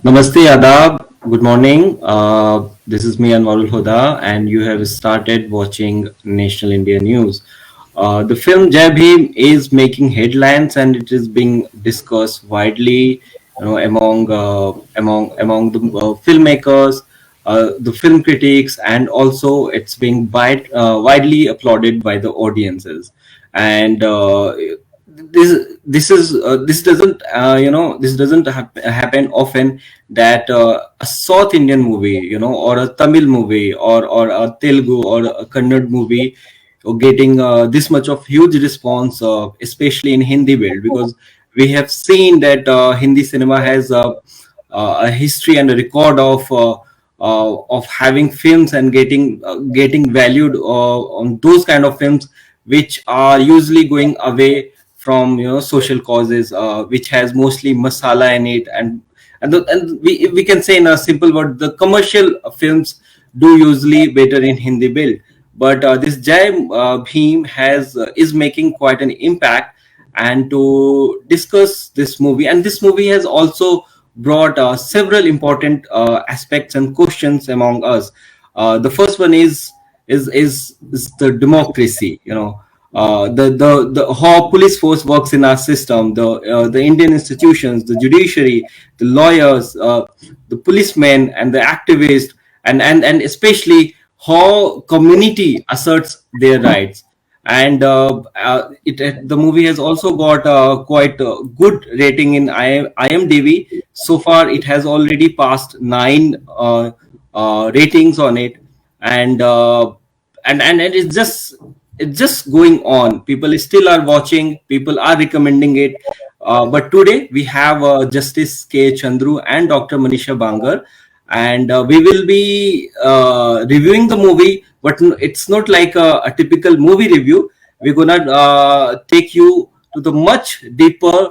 Namaste, Adab. Good morning. This is me, Anwarul Huda, and you have started watching National India News. The film Jai Bhim is making headlines, and it is being discussed widely, among the filmmakers, the film critics, and also it's being widely applauded by the audiences. And this doesn't happen often that a South Indian movie, or a Tamil movie, or a Telugu or a Kannada movie or getting this much of huge response, especially in Hindi world, because we have seen that Hindi cinema has a history and a record of having films and getting valued on those kind of films which are usually going away from social causes, which has mostly masala in it, and we can say in a simple word, the commercial films do usually better in Hindi bill. But this Jai Bhim has is making quite an impact, and to discuss this movie, and this movie has also brought several important aspects and questions among us. The first one is the democracy. The how police force works in our system, the Indian institutions, the judiciary, the lawyers, the policemen, and the activists, and especially how community asserts their rights. And the movie has also got quite a good rating in IMDb. So far, it has already passed 9 ratings on it, and it's just going on. People still are watching. People are recommending it. But today we have Justice K. Chandru and Dr. Manisha Bangar, and we will be reviewing the movie. But it's not like a typical movie review. We're gonna take you to the much deeper.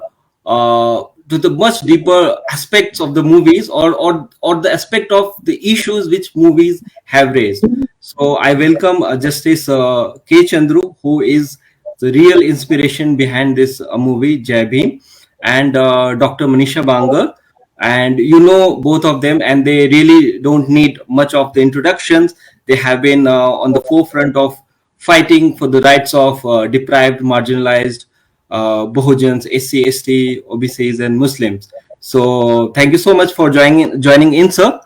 Aspects of the movies, or the aspect of the issues which movies have raised. So I welcome Justice K. Chandru, who is the real inspiration behind this movie, Jai Bhim, and Dr. Manisha Bangar. And both of them, and they really don't need much of the introductions. They have been on the forefront of fighting for the rights of deprived, marginalized Bahujans, SC, ST, OBCs, and Muslims. So thank you so much for joining in, sir.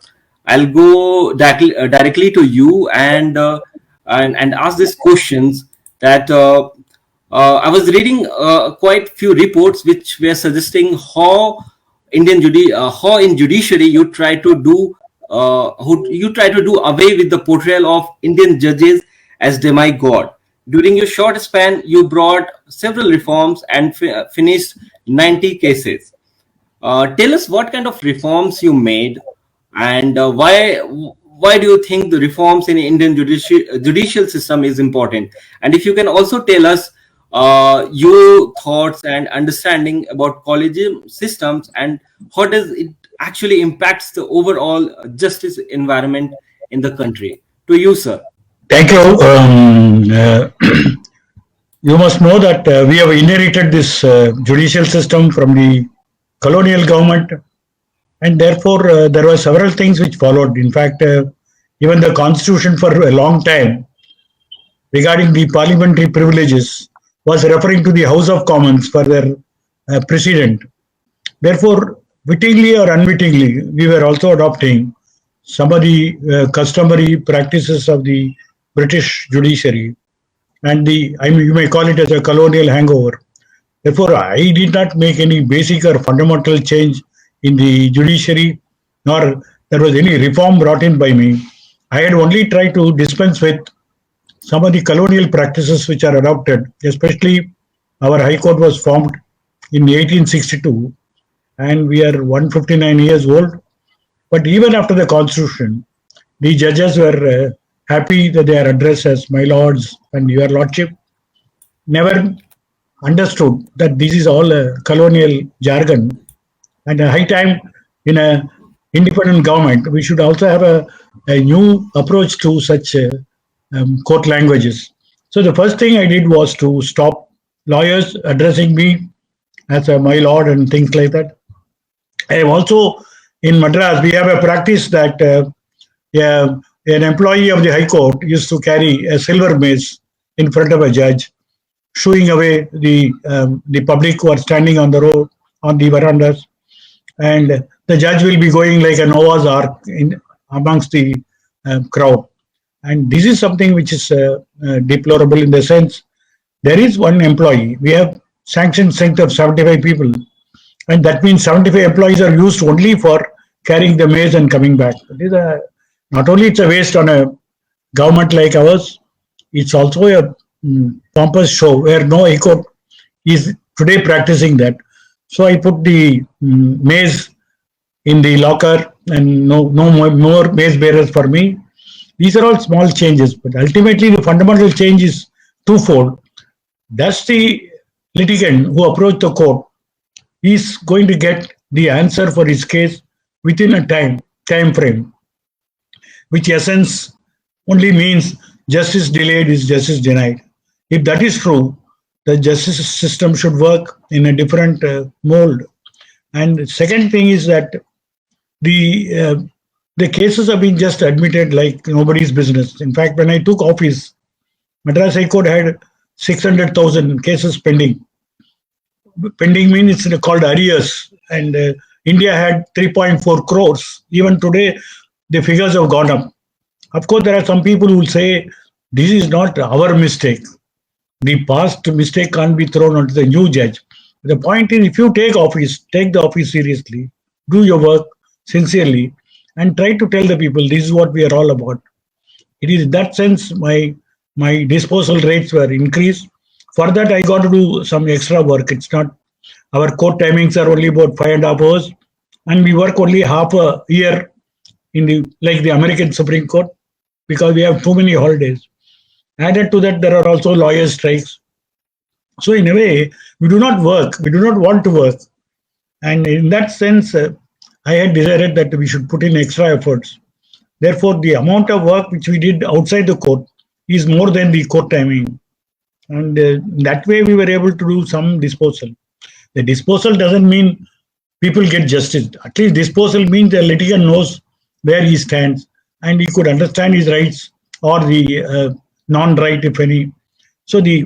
I'll go directly to you and ask these questions that I was reading quite few reports which were suggesting how in judiciary you try to do away with the portrayal of Indian judges as demigod. During your short span, you brought several reforms and finished 90 cases. Tell us what kind of reforms you made, and why do you think the reforms in Indian judicial system is important? And if you can also tell us your thoughts and understanding about collegium systems, and how does it actually impacts the overall justice environment in the country. To you, sir. Thank you. You must know that we have inherited this judicial system from the colonial government, and therefore there were several things which followed. In fact, even the constitution for a long time regarding the parliamentary privileges was referring to the House of Commons for their president. Therefore, wittingly or unwittingly, we were also adopting some of the customary practices of the British judiciary, and you may call it as a colonial hangover. Therefore, I did not make any basic or fundamental change in the judiciary, nor there was any reform brought in by me. I had only tried to dispense with some of the colonial practices which are adopted, especially our High Court was formed in 1862, and we are 159 years old. But even after the Constitution, the judges were happy that they are addressed as my lords and your lordship. Never understood that this is all a colonial jargon, and a high time in a independent government we should also have a new approach to such court languages. So the first thing I did was to stop lawyers addressing me as a my lord and things like that. I have also in Madras, we have a practice that yeah, an employee of the High Court used to carry a silver mace in front of a judge, shooing away the public who are standing on the road, on the verandas, and the judge will be going like a Noah's Ark amongst the crowd. And this is something which is deplorable in the sense there is one employee. We have sanctioned strength of 75 people, and that means 75 employees are used only for carrying the maze and coming back. It is not only it's a waste on a government like ours, it's also a pompous show where no eco is today practicing that. So I put the maze in the locker and no more maze bearers for me. These are all small changes, but ultimately the fundamental change is twofold. Does the litigant who approached the court is going to get the answer for his case within a time frame, which essence only means justice delayed is justice denied. If that is true, the justice system should work in a different mold. And the second thing is that the uh, the cases have been just admitted like nobody's business. In fact, when I took office, Madras High Court had 600,000 cases pending. Pending means it's called arrears, and India had 3.4 crores. Even today, the figures have gone up. Of course, there are some people who will say this is not our mistake. The past mistake can't be thrown onto the new judge. The point is, if you take the office seriously, do your work sincerely, and try to tell the people this is what we are all about. It is in that sense my disposal rates were increased. For that, I got to do some extra work. It's not our court timings are only about 5.5 hours, and we work only half a year in the like the American Supreme Court because we have too many holidays. Added to that, there are also lawyer strikes. So in a way, we do not work. We do not want to work, and in that sense, I had decided that we should put in extra efforts. Therefore, the amount of work which we did outside the court is more than the court timing. And that way we were able to do some disposal. The disposal doesn't mean people get justice. At least disposal means the litigant knows where he stands and he could understand his rights or the non-right, if any. So the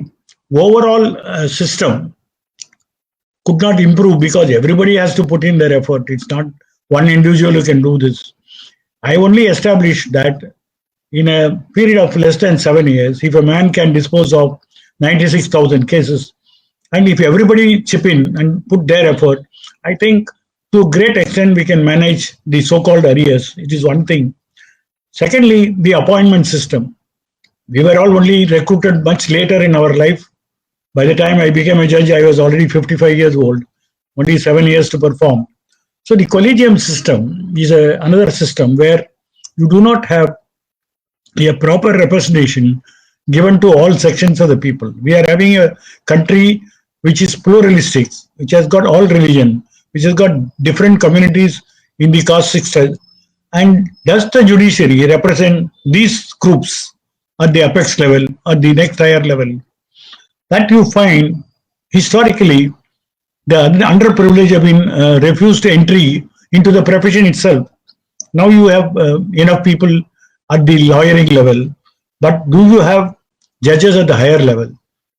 overall system could not improve because everybody has to put in their effort. It's not one individual who can do this. I only established that in a period of less than 7 years, if a man can dispose of 96,000 cases, and if everybody chip in and put their effort, I think to a great extent we can manage the so-called arrears. It is one thing. Secondly, the appointment system. We were all only recruited much later in our life. By the time I became a judge, I was already 55 years old, only 7 years to perform. So the collegium system is another system where you do not have a proper representation given to all sections of the people. We are having a country which is pluralistic, which has got all religion, which has got different communities in the caste system. And does the judiciary represent these groups at the apex level, at the next higher level? That you find historically the underprivileged have been refused entry into the profession itself. Now you have enough people at the lawyering level, but do you have judges at the higher level?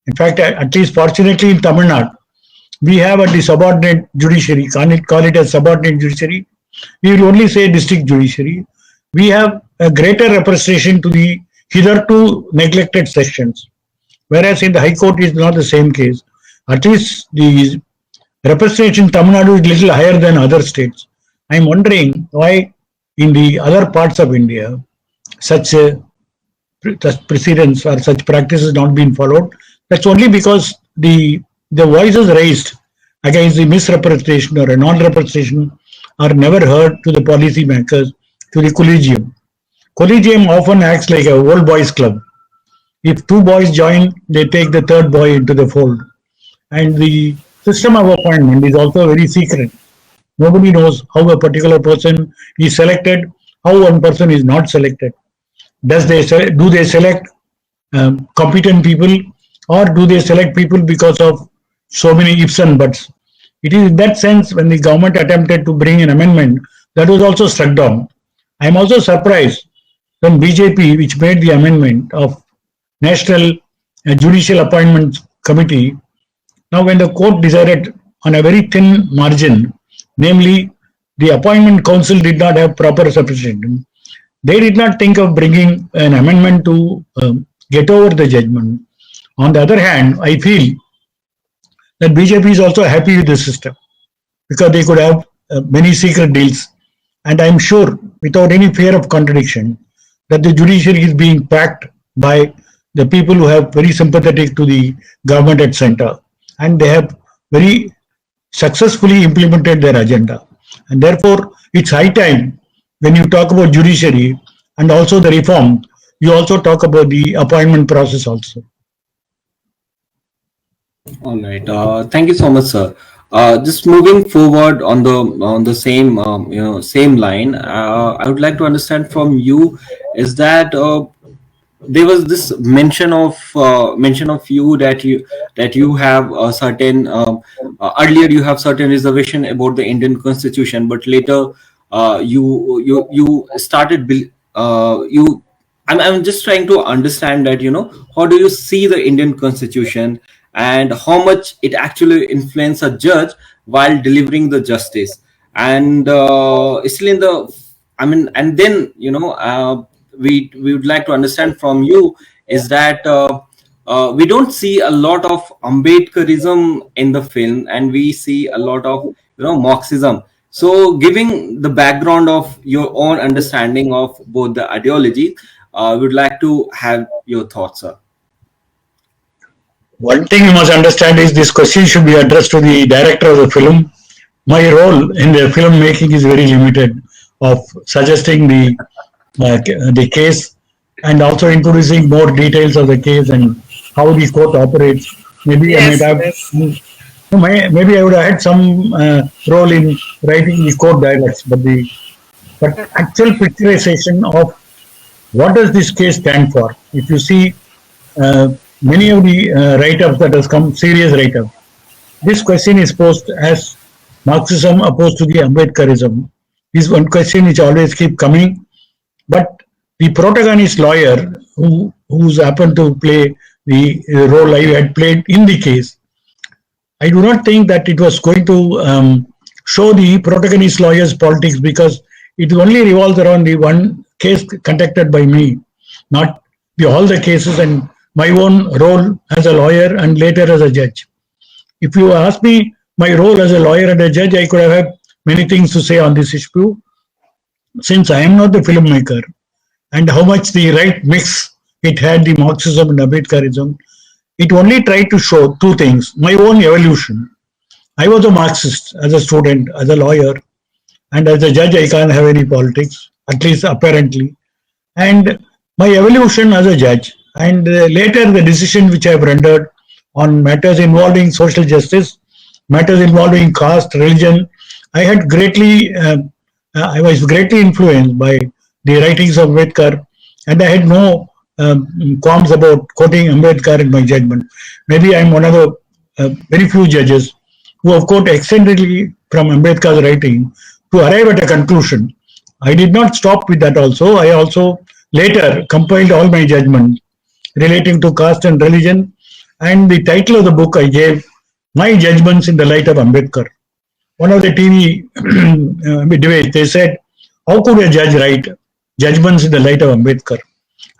In fact, at least fortunately in Tamil Nadu, we have at the subordinate judiciary, call it a subordinate judiciary, we will only say district judiciary. We have a greater representation to the hitherto neglected sections, whereas in the High Court is not the same case. At least the representation in Tamil Nadu is little higher than other states. I am wondering why in the other parts of India such precedents or such practices not been followed. That's only because the voices raised against the misrepresentation or a non-representation are never heard to the policy makers, to the collegium. Collegium often acts like a old boys club. If two boys join, they take the third boy into the fold. And the system of appointment is also very secret. Nobody knows how a particular person is selected, how one person is not selected. Do they select competent people, or do they select people because of so many ifs and buts? It is in that sense when the government attempted to bring an amendment that was also struck down. I am also surprised when BJP, which made the amendment of National Judicial Appointments Committee, now when the court decided on a very thin margin, namely the appointment council did not have proper representation, they did not think of bringing an amendment to get over the judgment. On the other hand, I feel that BJP is also happy with the system because they could have many secret deals. And I'm sure, without any fear of contradiction, that the judiciary is being packed by the people who have very sympathetic to the government at center, and they have very successfully implemented their agenda. And therefore, it's high time when you talk about judiciary and also the reform, you also talk about the appointment process also. All right. Thank you so much, sir. Just moving forward on the same same line, I would like to understand from you is that there was this mention of you that you have a certain earlier you have certain reservation about the Indian Constitution, but later you started you. I'm just trying to understand that how do you see the Indian Constitution and how much it actually influences a judge while delivering the justice, and still in the and then we would like to understand from you is that we don't see a lot of Ambedkarism in the film, and we see a lot of Marxism. So, giving the background of your own understanding of both the ideology, we would like to have your thoughts, sir. One thing you must understand is this question should be addressed to the director of the film. My role in the filmmaking is very limited, of suggesting the case and also introducing more details of the case and how the court operates. Maybe I might have, maybe I would have had some role in writing the court dialects, but actual picturization of what does this case stand for? If you see many of the write-ups that has come, serious write-ups, this question is posed as Marxism opposed to the Ambedkarism. This one question which always keep coming, but the protagonist lawyer who's happened to play the role I had played in the case, I do not think that it was going to show the protagonist lawyer's politics, because it only revolves around the one case conducted by me, not all the cases and my own role as a lawyer and later as a judge. If you ask me my role as a lawyer and a judge, I could have had many things to say on this issue. Since I am not the filmmaker, and how much the right mix it had, the Marxism and Ambedkarism, it only tried to show two things. My own evolution. I was a Marxist as a student, as a lawyer, and as a judge I can't have any politics, at least apparently. And my evolution as a judge, and later the decision which I have rendered on matters involving social justice, matters involving caste, religion, I was greatly influenced by the writings of Ambedkar, and I had no qualms about quoting Ambedkar in my judgment. Maybe I am one of the very few judges who have quoted extensively from Ambedkar's writing to arrive at a conclusion. I did not stop with that also. I also later compiled all my judgments relating to caste and religion, and the title of the book I gave, My Judgments in the Light of Ambedkar. One of the TV debates, they said, how could a judge write judgments in the light of Ambedkar?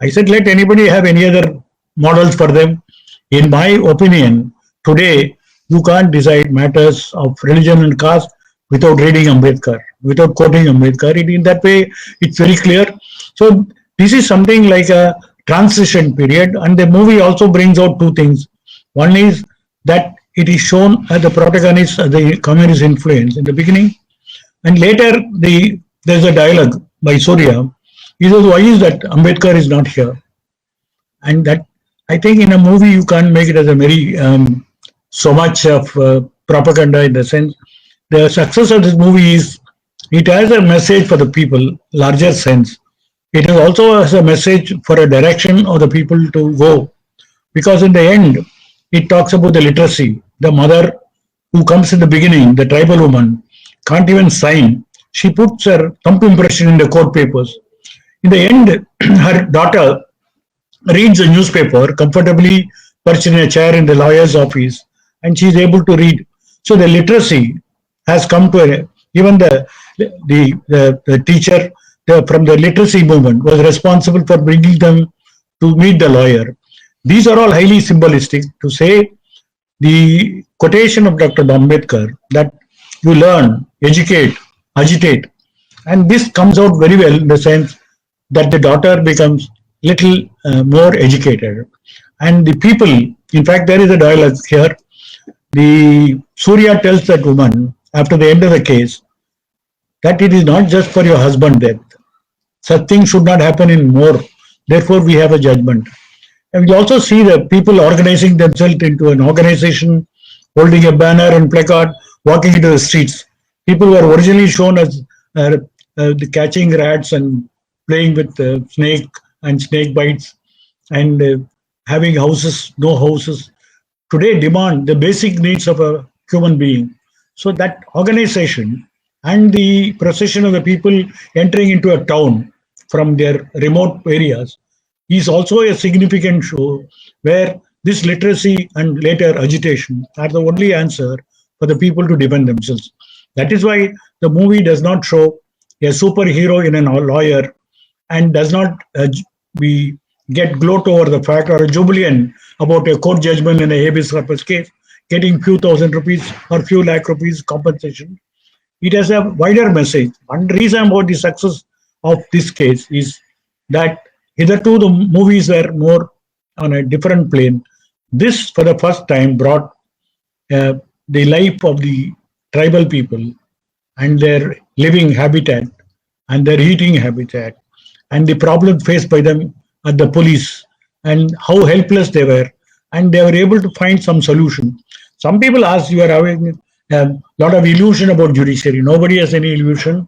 I said, let anybody have any other models for them. In my opinion, today, you can't decide matters of religion and caste without reading Ambedkar, without quoting Ambedkar. In that way, it's very clear. So this is something like a transition period, and the movie also brings out two things. One is that it is shown as the protagonist as the communist influence in the beginning, and later there's a dialogue by Surya. He says, why is that Ambedkar is not here? And that, I think in a movie you can't make it as a very so much of propaganda, in the sense. The success of this movie is it has a message for the people, larger sense. It is also has a message for a direction of the people to go, because in the end it talks about the literacy. The mother who comes in the beginning, the tribal woman, can't even sign, She puts her thumb impression in the court papers. In the end, her daughter reads the newspaper comfortably perched in a chair in the lawyer's office, and she is able to read. So the literacy has come to even the teacher from the literacy movement was responsible for bringing them to meet the lawyer. These are all highly symbolistic to say the quotation of Dr. Ambedkar that you learn, educate, agitate, and this comes out very well in the sense that the daughter becomes little more educated, and the people. In fact, there is a dialogue here. The Surya tells that woman after the end of the case that it is not just for your husband death. Such things should not happen in more. Therefore, we have a judgment. And we also see the people organizing themselves into an organization, holding a banner and placard, walking into the streets. People were originally shown as the catching rats and playing with snake and snake bites and having houses, no houses. Today demand the basic needs of a human being. So that organization and the procession of the people entering into a town from their remote areas is also a significant show where this literacy and later agitation are the only answer for the people to defend themselves. That is why the movie does not show a superhero in a lawyer and does not be get gloat over the fact or a jubilant about a court judgment in a habeas corpus case, getting few thousand rupees or few lakh rupees compensation. It has a wider message. One reason about the success of this case is that hitherto the movies were more on a different plane. This, for the first time, brought the life of the tribal people and their living habitat and their eating habitat and the problem faced by them at the police and how helpless they were, and they were able to find some solution. Some people ask, you are having a lot of illusion about judiciary. Nobody has any illusion,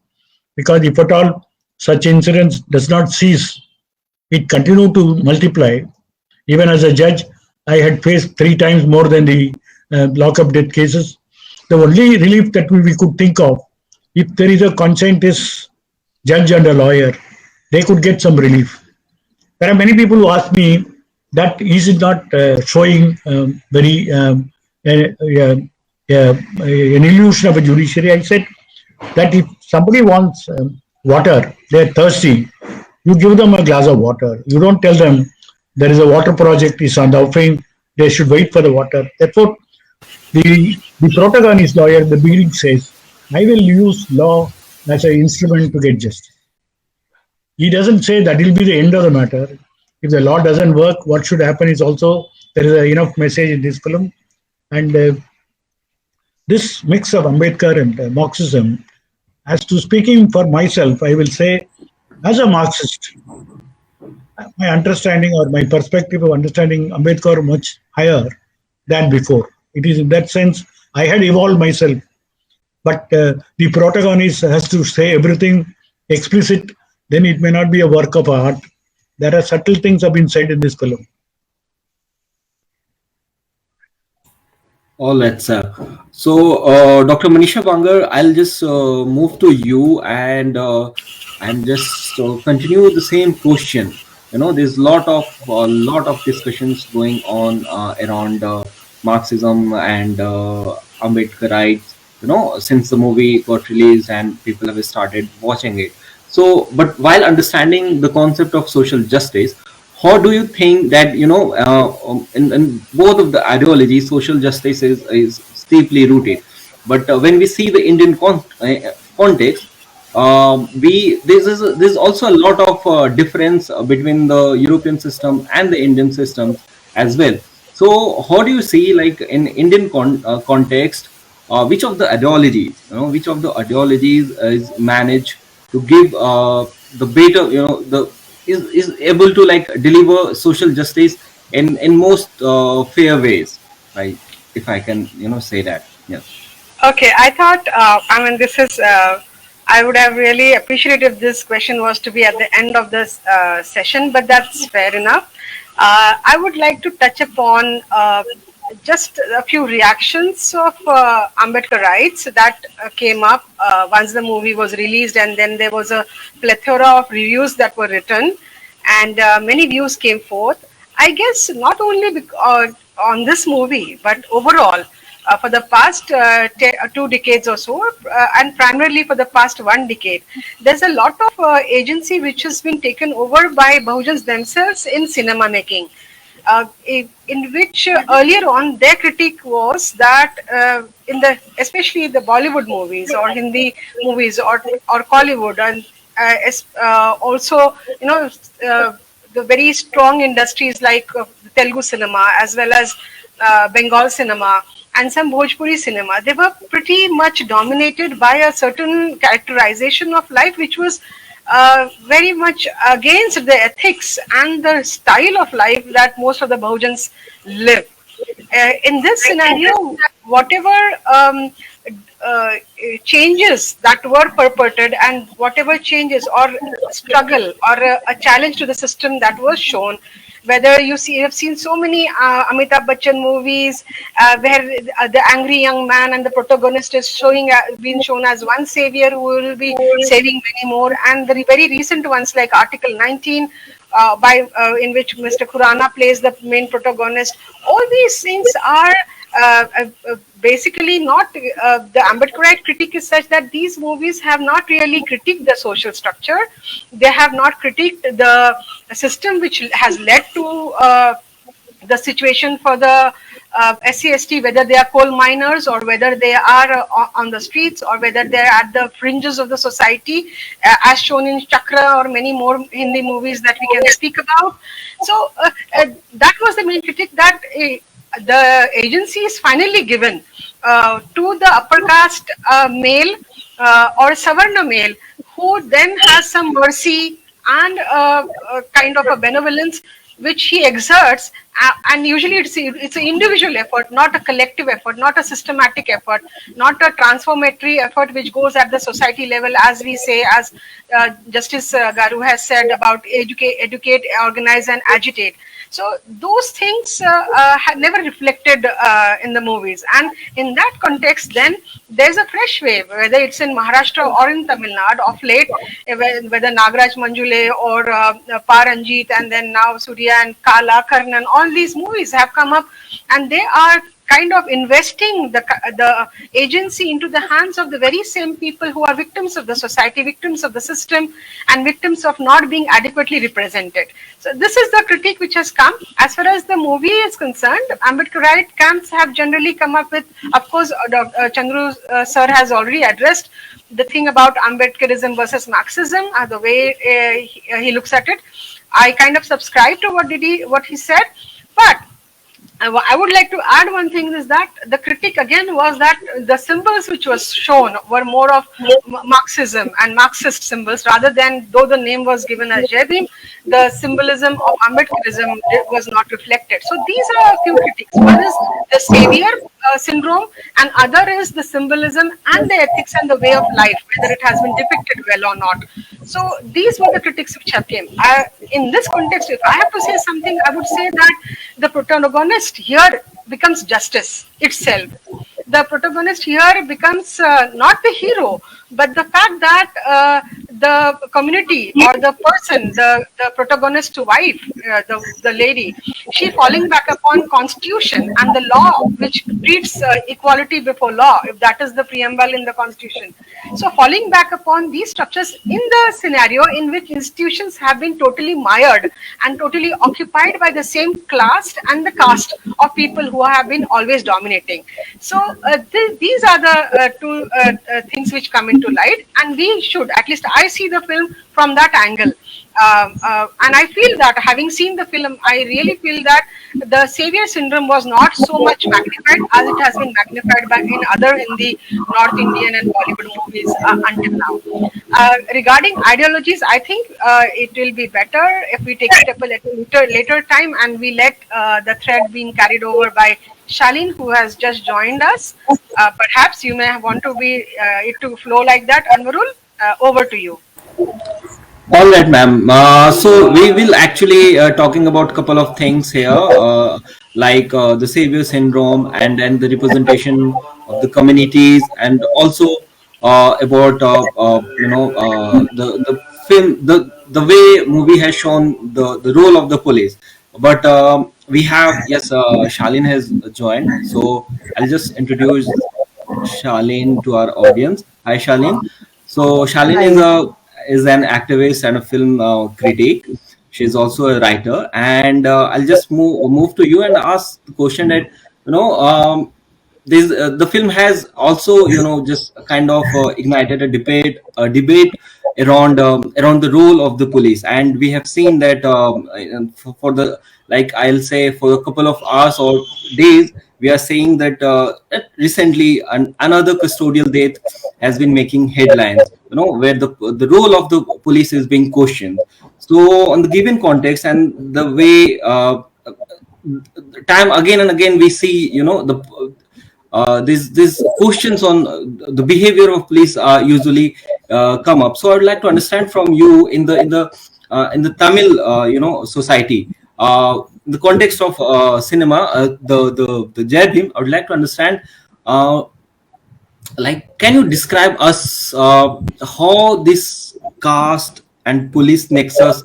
because if at all such incidents does not cease, it continue to multiply. Even as a judge, I had faced 3 times more than the lockup death cases. The only relief that we could think of, if there is a conscientious judge and a lawyer, they could get some relief. There are many people who ask me that is it not showing very an illusion of a judiciary. I said that if somebody wants water, they're thirsty, you give them a glass of water. You don't tell them there is a water project is on the offering, they should wait for the water. Therefore, the protagonist lawyer, the beginning says, I will use law as an instrument to get justice. He doesn't say that will be the end of the matter. If the law doesn't work, what should happen is also, there is enough message in this film. And this mix of Ambedkar and Marxism, as to speaking for myself, I will say, as a Marxist, my understanding or my perspective of understanding Ambedkar much higher than before. It is in that sense, I had evolved myself. But the protagonist has to say everything explicit, then it may not be a work of art. There are subtle things have been said in this film. All right, sir. So, Dr. Manisha Bangar, I'll just move to you and just continue the same question. You know, there's a lot of discussions going on around Marxism and Ambedkarites. You know, since the movie got released and people have started watching it. So, but while understanding the concept of social justice, how do you think that, you know, in both of the ideologies, social justice is deeply rooted, but when we see the Indian context, there's also a lot of difference between the European system and the Indian system as well. So how do you see, like, in Indian context, which of the ideologies, is managed to give the better, the is able to, like, deliver social justice in most fair ways, right? If I can, say that. Yes. Okay, I thought, this is, I would have really appreciated if this question was to be at the end of this session, but that's fair enough. I would like to touch upon just a few reactions of Ambedkarites that came up once the movie was released, and then there was a plethora of reviews that were written, and many views came forth. I guess not only on this movie, but overall. For the past 2 decades or so, and primarily for the past 1 decade, there's a lot of agency which has been taken over by Bahujans themselves in cinema making, in which earlier on their critique was that in the especially the Bollywood movies or Hindi movies or Kollywood, and also the very strong industries like Telugu cinema as well as Bengal cinema and some Bhojpuri cinema, they were pretty much dominated by a certain characterization of life which was very much against the ethics and the style of life that most of the Bahujans live. In this scenario, whatever uh, changes that were purported and whatever changes or struggle or a challenge to the system that was shown, whether you have seen so many Amitabh Bachchan movies where the angry young man and the protagonist is being shown as one savior who will be saving many more, and the very recent ones like Article 19, in which Mr. Khurana plays the main protagonist. All these things are basically not the Ambedkarite critique is such that these movies have not really critiqued the social structure. They have not critiqued the system which has led to the situation for the SC/ST, whether they are coal miners or whether they are on the streets or whether they are at the fringes of the society, as shown in Chakra or many more Hindi movies that we can speak about. So that was the main critique, that the agency is finally given to the upper caste male or Savarna male, who then has some mercy and kind of a benevolence which he exerts, and usually it's an individual effort, not a collective effort, not a systematic effort, not a transformatory effort which goes at the society level, as we say, as Justice Garu has said about educate, organize, and agitate. So those things had never reflected in the movies, and in that context, then there's a fresh wave, whether it's in Maharashtra or in Tamil Nadu of late, whether Nagraj Manjule or Paranjit, and then now Surya and Kala Karnan, all these movies have come up, and they are kind of investing the agency into the hands of the very same people who are victims of the society, victims of the system, and victims of not being adequately represented. So this is the critique which has come. As far as the movie is concerned, Ambedkarite camps have generally come up with, of course, Chandru sir has already addressed the thing about Ambedkarism versus Marxism, the way he looks at it. I kind of subscribe to what he said, but I would like to add one thing, is that the critique again was that the symbols which was shown were more of Marxism and Marxist symbols, rather than, though the name was given as Jai Bhim, the symbolism of Ambedkarism was not reflected. So these are a few critiques. One is the savior syndrome, and other is the symbolism and the ethics and the way of life, whether it has been depicted well or not. So these were the critics which have came. In this context, if I have to say something, I would say that the protagonist here becomes justice itself. The protagonist here becomes not the hero, but the fact that the community or the person, the protagonist's wife, the lady, she falling back upon constitution and the law which treats equality before law, if that is the preamble in the constitution. So falling back upon these structures in the scenario in which institutions have been totally mired and totally occupied by the same class and the caste of people who have been always dominating. So these are the two things which come into light, and we should, at least I see the film from that angle. And I feel that, having seen the film, I really feel that the savior syndrome was not so much magnified as it has been magnified in other Hindi, North Indian and Bollywood movies until now. Regarding ideologies, I think it will be better if we take it up a later time and we let the thread being carried over by Shalin, who has just joined us. Perhaps you may want to be it to flow like that. Anvarul, over to you. All right, ma'am. So we will actually talking about a couple of things here. like the savior syndrome, and then the representation of the communities, and also about the film, the way movie has shown the role of the police. But we have, yes, Shalin has joined, so I'll just introduce Shalin to our audience. Hi, Shalin. So Shalin is Hi. an activist and a film critic. She's also a writer, and I'll just move to you and ask the question that, this the film has also, just kind of ignited a debate around the role of the police. And we have seen that, for the, like, I'll say, for a couple of hours or days, we are saying that recently another custodial death has been making headlines, where the role of the police is being questioned. So on the given context, and the way, time again and again we see, these questions on the behavior of police are usually come up. So I'd like to understand from you, in the Tamil society, in the context of cinema, the Jai Bhim, I would like to understand, uh, like, can you describe us how this caste and police nexus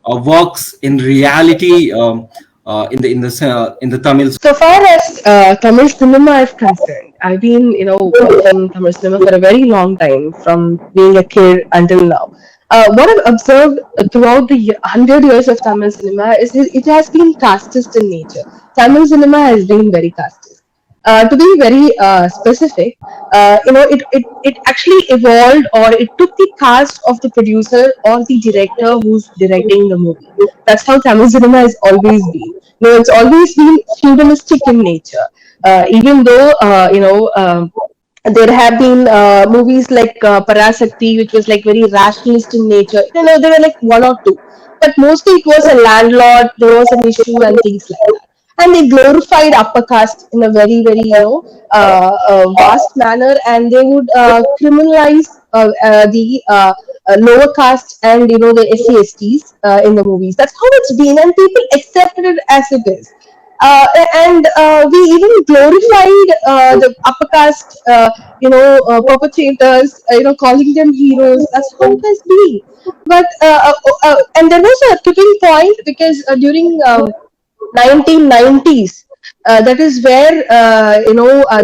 works in reality, in the Tamil. So far as Tamil cinema is concerned, I've been, watching Tamil cinema for a very long time, from being a kid until now. What I've observed throughout the 100 years of Tamil cinema is it has been casteist in nature. Tamil cinema has been very casteist. To be very specific, it actually evolved, or it took the cast of the producer or the director who's directing the movie. That's how Tamil cinema has always been. It's always been feudalistic in nature. Even though, there have been movies like Parasakti, which was like very rationalist in nature. There were like one or two, but mostly it was a landlord. There was an issue and things like that. And they glorified upper caste in a very, very, vast manner, and they would criminalize the lower caste and the SC/STs in the movies. That's how it's been, and people accepted it as it is. And we even glorified the upper caste, perpetrators, calling them heroes. That's how it has been. But and there was a tipping point, because during 1990s, that is where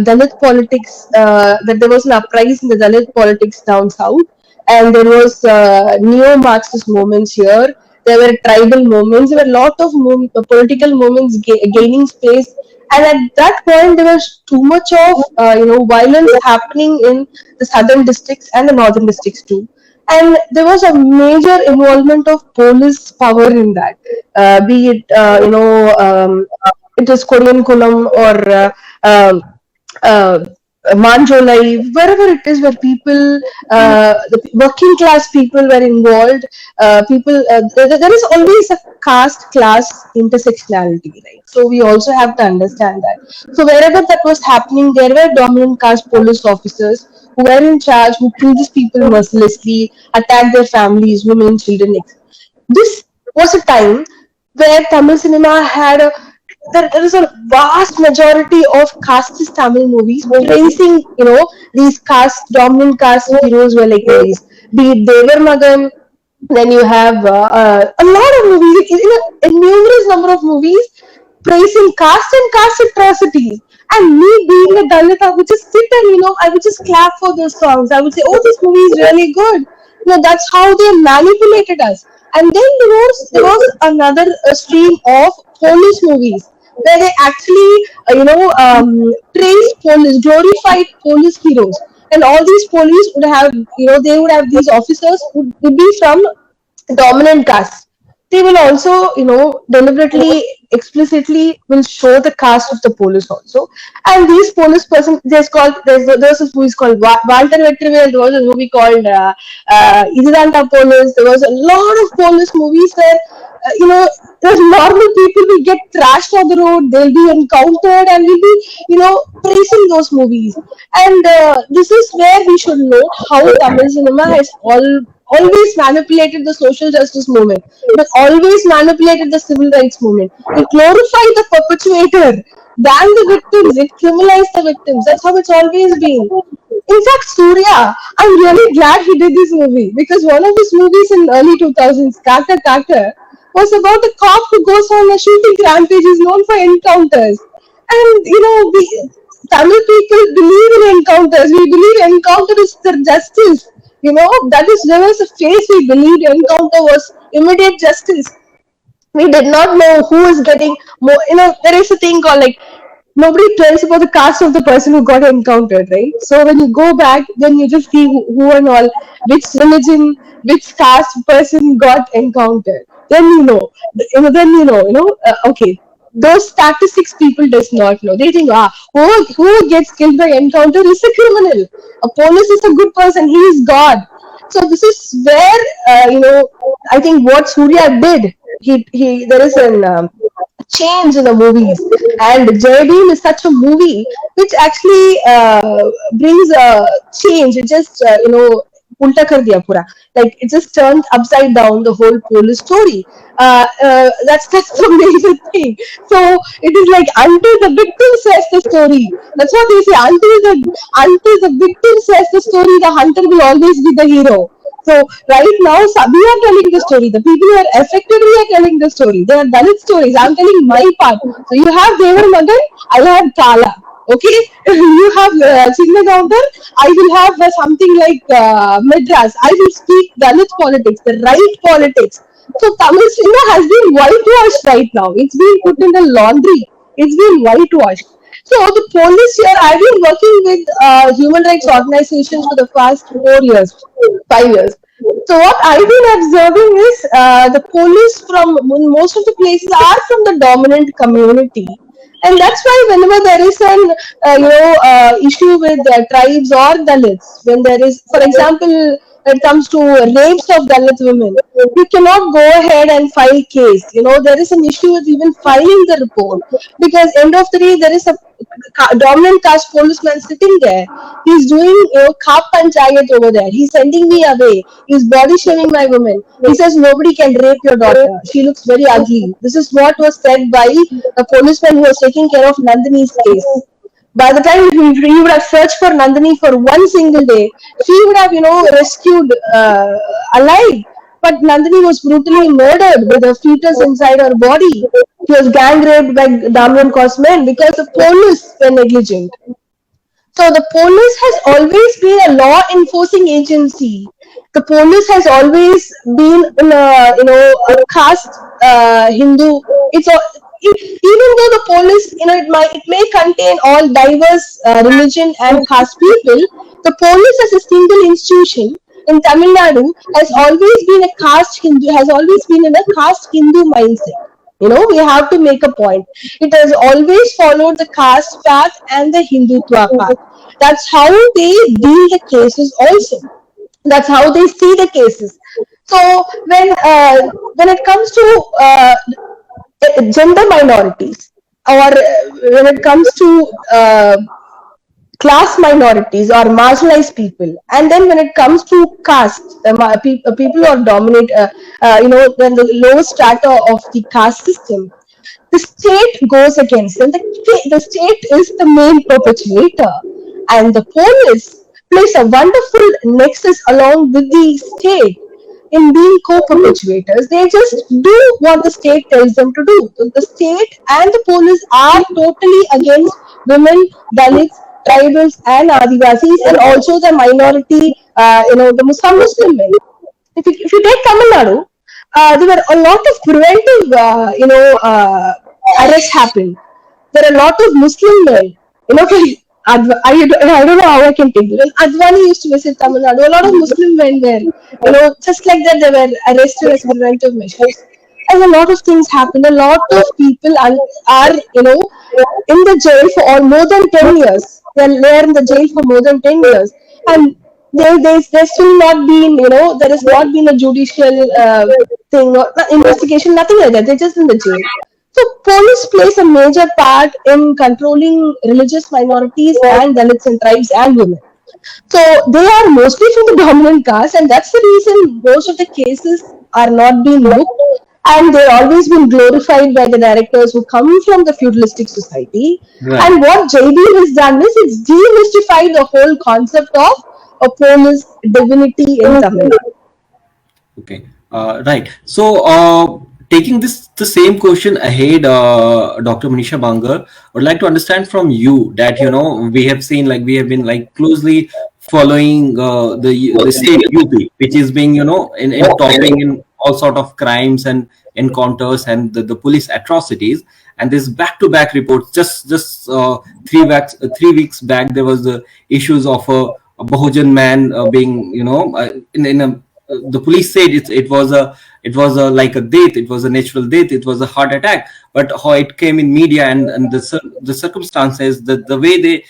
Dalit politics. That there was an uprising in the Dalit politics down south, and there was neo-Marxist movements here. There were tribal movements. There were a lot of political movements gaining space, and at that point, there was too much of violence happening in the southern districts and the northern districts too. And there was a major involvement of police power in that, be it it is Korean Kulam or uh, Manjolai, wherever it is, where people, the working class people were involved. There is always a caste class intersectionality, right? So we also have to understand that. So wherever that was happening, there were dominant caste police officers who were in charge, who killed these people mercilessly, attacked their families, women, children. This was a time where Tamil cinema had there is a vast majority of casteist Tamil movies praising, these caste, dominant caste heroes were like these. Be it Devar Magan, then you have a lot of movies, a numerous number of movies praising caste and caste atrocities. And me being a Dalit, I would just sit and, I would just clap for those songs. I would say, oh, this movie is really good. That's how they manipulated us. And then there was another stream of police movies, where they actually, praised police, glorified police heroes. And all these police would have, they would have these officers would be from dominant caste. They will also, deliberately, explicitly will show the caste of the police also. And these police person, there's this movie called Walter Vetrivel. There was a movie called Ididanta Police. There was a lot of police movies where, there's normal people will get trashed on the road. They'll be encountered, and we'll be, praising those movies. And this is where we should note how Tamil cinema has always manipulated the social justice movement. It has always manipulated the civil rights movement. It glorified the perpetuator than the victims. It criminalized the victims. That's how it's always been. In fact, Surya, I'm really glad he did this movie because one of his movies in early 2000s, Kaka Kaka, was about a cop who goes on a shooting rampage. He's known for encounters. And, we Tamil people believe in encounters. We believe encounter is the justice. That is there was a phase we believed encounter was immediate justice. We did not know who is getting more. There is a thing called like nobody tells about the caste of the person who got encountered, right? So when you go back, then you just see who and all, which religion, which caste person got encountered. Then okay. Those statistics people does not know. They think, who gets killed by encounter is a criminal. A police is a good person. He is God. So this is where I think what Surya did. He there is an change in the movies, and JB is such a movie which actually brings a change. It just ulta kar diya pura. Like it just turned upside down the whole police story. That's the major thing. So it is like until the victim says the story. That's what they say. Until the victim says the story, the hunter will always be the hero. So right now, we are telling the story. The people who are affected, we are telling the story. They are Dalit stories. I'm telling my part. So you have Devar Magan, I have Kala. Okay, you have Chinna Gaundar, I will have something like Madras. I will speak Dalit politics, the right politics. So Tamil cinema has been whitewashed right now. It's been put in the laundry. It's been whitewashed. So the police here, I've been working with human rights organizations for the past 4 years, 5 years. So what I've been observing is the police from most of the places are from the dominant community, and that's why whenever there is an issue with tribes or Dalits, when there is, for example, when it comes to rapes of Dalit women, you cannot go ahead and file case. There is an issue with even filing the report because end of the day there is a dominant caste policeman sitting there. He's doing khap panchayat over there. He's sending me away. He's body shaming my woman. He says nobody can rape your daughter. She looks very ugly. This is what was said by a policeman who was taking care of Nandini's case. By the time he would have searched for Nandini for one single day, she would have, rescued alive. But Nandini was brutally murdered with a fetus inside her body. She was gang raped by Damyan Cosman because the police were negligent. So the police has always been a law enforcing agency. The police has always been in a caste Hindu. Even though the police, it may contain all diverse religion and caste people, the police as a single institution in Tamil Nadu has always been a caste Hindu, has always been in a caste Hindu mindset. We have to make a point. It has always followed the caste path and the Hindutva path. That's how they deal the cases also. That's how they see the cases. So when it comes to gender minorities, or when it comes to class minorities or marginalized people, and then when it comes to caste, people who are dominate, then the lowest strata of the caste system, the state goes against them. The state is the main perpetuator, and the police plays a wonderful nexus along with the state in being co-perpetuators. They just do what the state tells them to do. The state and the police are totally against women, Dalits, tribals, and Adivasis, and also the minority, the Muslim men. If you take Tamil Nadu, there were a lot of preventive, arrests happened. There are a lot of Muslim men. I don't know how I can take it. When Advani used to visit Tamil Nadu, a lot of Muslim men were, just like that, they were arrested as preventive measures. And a lot of things happened. A lot of people are in the jail for more than 10 years. They're in the jail for more than 10 years. And there's still not been, there has not been a judicial thing or investigation, nothing like that. They're just in the jail. So police plays a major part in controlling religious minorities and Dalits and tribes and women. So they are mostly from the dominant caste, and that's the reason most of the cases are not being looked, and they're always been glorified by the directors who come from the feudalistic society. Right. And what JB has done is it's demystified the whole concept of a police divinity in Tamil Nadu. Okay. Right. So, taking this the same question ahead, Dr. Manisha Bangar, would like to understand from you that we have seen, like, we have been like closely following the state UP, which is being in topping in all sort of crimes and encounters and the police atrocities. And this back-to-back reports, just 3 weeks back, there was the issues of a Bahujan man being in a the police said it was a like a death, it was a natural death, it was a heart attack. But how it came in media and the circumstances, the way they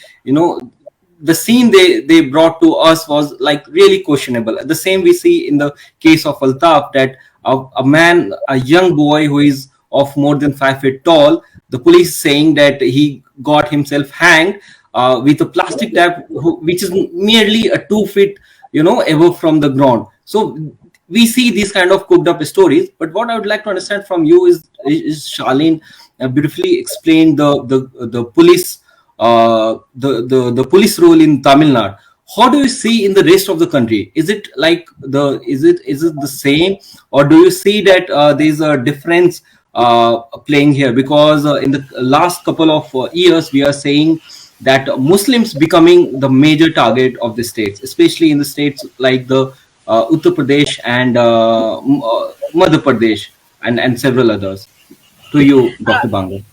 the scene they brought to us was like really questionable. The same we see in the case of Altaf, that a man, a young boy who is of more than 5 feet tall, the police saying that he got himself hanged with a plastic tag, which is merely a 2 feet above from the ground. So we see these kind of cooked up stories. But what I would like to understand from you is Charlene beautifully explained the police the police role in Tamil Nadu. How do you see in the rest of the country? Is it like is it the same, or do you see that there is a difference playing here? Because in the last couple of years, we are saying that Muslims becoming the major target of the states, especially in the states like the Uttar Pradesh and Madhya Pradesh and several others. To you, Uh, Dr. Bangar.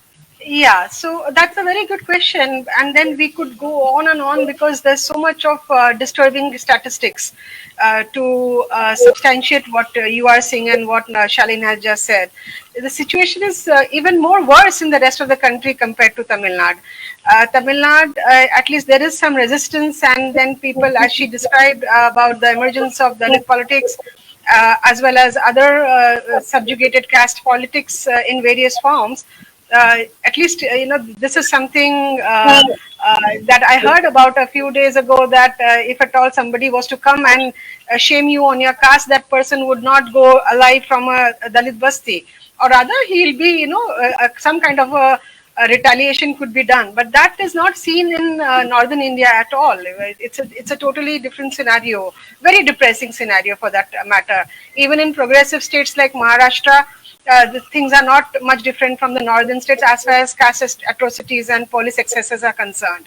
Yeah, so that's a very good question, and then we could go on and on because there's so much of disturbing statistics to substantiate what you are saying and what Shalin has just said. The situation is even more worse in the rest of the country compared to Tamil Nadu. Tamil Nadu, at least there is some resistance, and then people, as she described about the emergence of Dalit politics, as well as other subjugated caste politics in various forms. At least this is something that I heard about a few days ago, that if at all somebody was to come and shame you on your caste, that person would not go alive from a Dalit basti, or rather he'll be some kind of a retaliation could be done. But that is not seen in northern India at all. It's a totally different scenario, very depressing scenario for that matter. Even in progressive states like Maharashtra, the things are not much different from the northern states as far as caste atrocities and police excesses are concerned.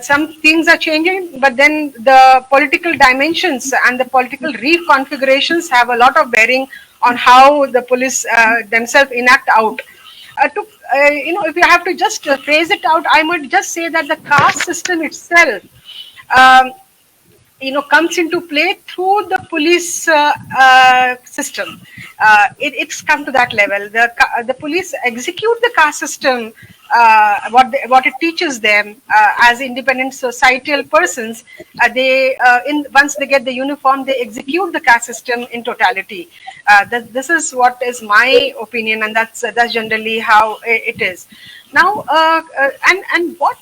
Some things are changing, but then the political dimensions and the political reconfigurations have a lot of bearing on how the police themselves enact out. If you have to just phrase it out, I might just say that the caste system itself um, comes into play through the police system. It's come to that level. The police execute the caste system, what it teaches them as independent societal persons. Once they get the uniform, they execute the caste system in totality. This is what is my opinion, and that's generally how it is. Now, and what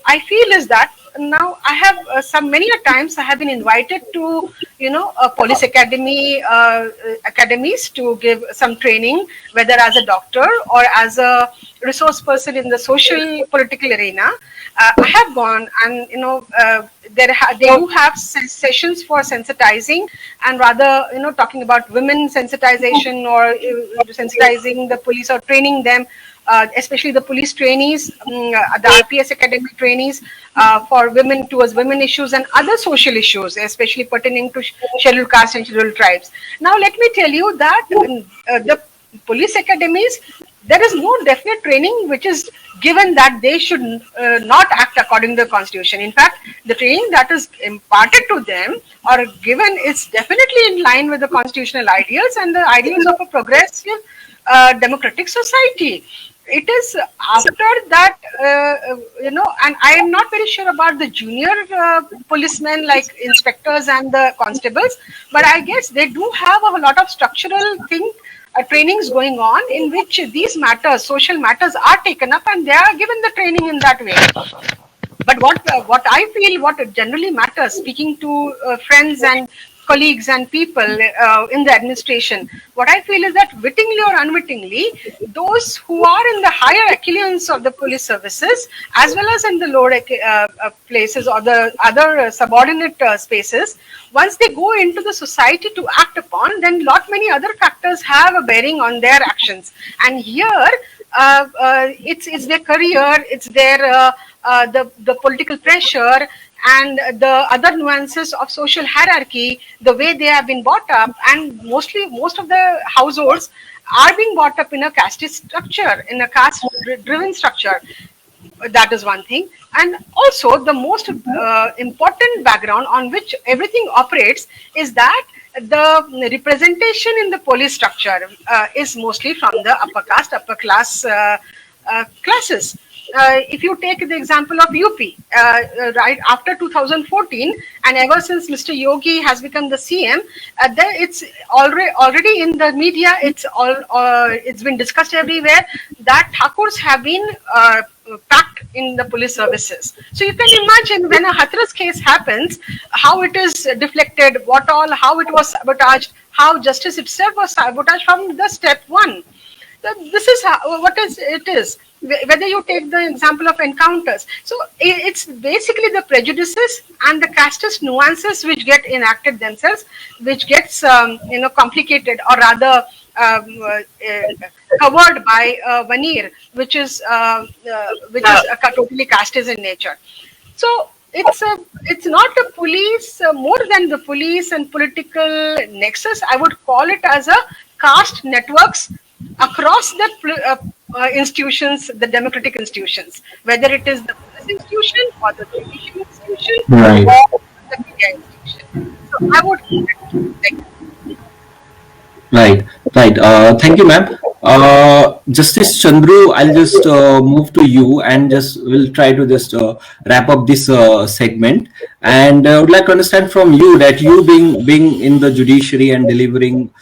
I feel is that now I have many a times I have been invited to a police academy academies to give some training, whether as a doctor or as a resource person in the social political arena. I have gone, and they do have sessions for sensitizing, and rather talking about women sensitization, or sensitizing the police, or training them, especially the police trainees, the RPS academy trainees, for women, towards women issues and other social issues, especially pertaining to scheduled caste and scheduled tribes. Now, let me tell you that the police academies, there is no definite training which is given that they should not act according to the constitution. In fact, the training that is imparted to them or given is definitely in line with the constitutional ideals and the ideals of a progressive democratic society. It is after that, and I am not very sure about the junior policemen like inspectors and the constables, but I guess they do have a lot of structural trainings going on in which these matters, social matters, are taken up, and they are given the training in that way. But what I feel, what generally matters, speaking to friends and colleagues and people in the administration, what I feel is that wittingly or unwittingly, those who are in the higher echelons of the police services, as well as in the lower places or the other subordinate spaces, once they go into the society to act upon, then lot many other factors have a bearing on their actions. And here, it's their career, it's their the political pressure and the other nuances of social hierarchy, the way they have been brought up, and most of the households are being brought up in a caste structure, in a caste-driven structure. That is one thing. And also the most important background on which everything operates is that the representation in the police structure is mostly from the upper caste, upper class classes. If you take the example of UP, right after 2014, and ever since Mr. Yogi has become the CM, it's already in the media. It's been discussed everywhere that Thakurs have been packed in the police services. So you can imagine when a Hathras case happens, how it is deflected, how it was sabotaged, how justice itself was sabotaged from the step one. This is what it is. Whether you take the example of encounters, so it's basically the prejudices and the casteist nuances which get enacted themselves, which gets complicated, or rather covered by veneer, which is totally casteist in nature. So it's not a police, more than the police and political nexus. I would call it as a caste networks across the institutions, the democratic institutions, whether it is the police institution or the judicial institution, Right. or the media institution. So I would keep it like that. Right, right. Thank you, ma'am. Justice Chandru, I'll just move to you and just we'll try to just wrap up this segment. And I would like to understand from you that you being in the judiciary and delivering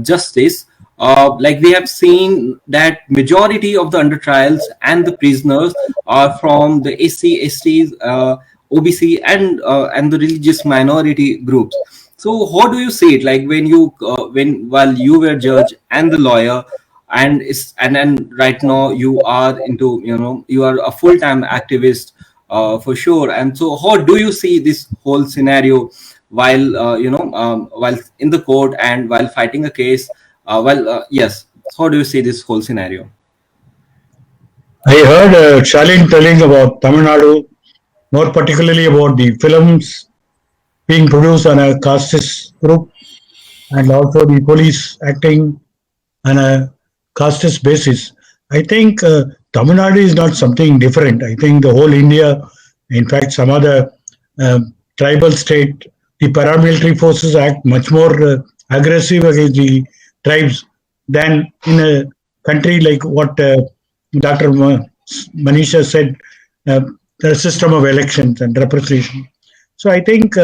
justice, like we have seen that majority of the under trials and the prisoners are from the SC, STs, OBC, and the religious minority groups. So how do you see it? Like when you while you were judge and the lawyer, and then right now you are into, you are a full-time activist for sure. And so how do you see this whole scenario while while in the court and while fighting a case? Yes. How do you see this whole scenario? I heard Shalin telling about Tamil Nadu, more particularly about the films being produced on a casteist group, and also the police acting on a casteist basis. I think Tamil Nadu is not something different. I think the whole India, in fact, some other tribal state, the paramilitary forces act much more aggressive against the tribes than in a country like what Dr. Manisha said, the system of elections and representation. So I think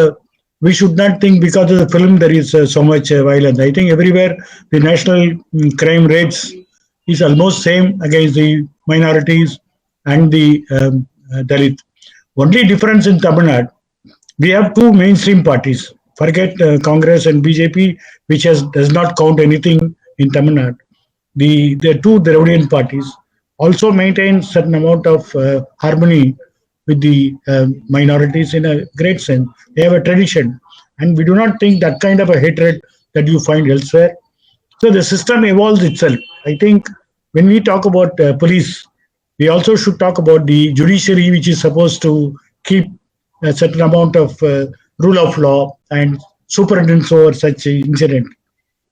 we should not think because of the film there is so much violence. I think everywhere the national crime rates is almost same against the minorities and the Dalit. Only difference in Tamil Nadu, we have two mainstream parties. Forget Congress and BJP, which does not count anything in Tamil Nadu. The two Dravidian parties also maintain certain amount of harmony with the minorities in a great sense. They have a tradition, and we do not think that kind of a hatred that you find elsewhere. So the system evolves itself. I think when we talk about police, we also should talk about the judiciary, which is supposed to keep a certain amount of rule of law and superintendence over such an incident.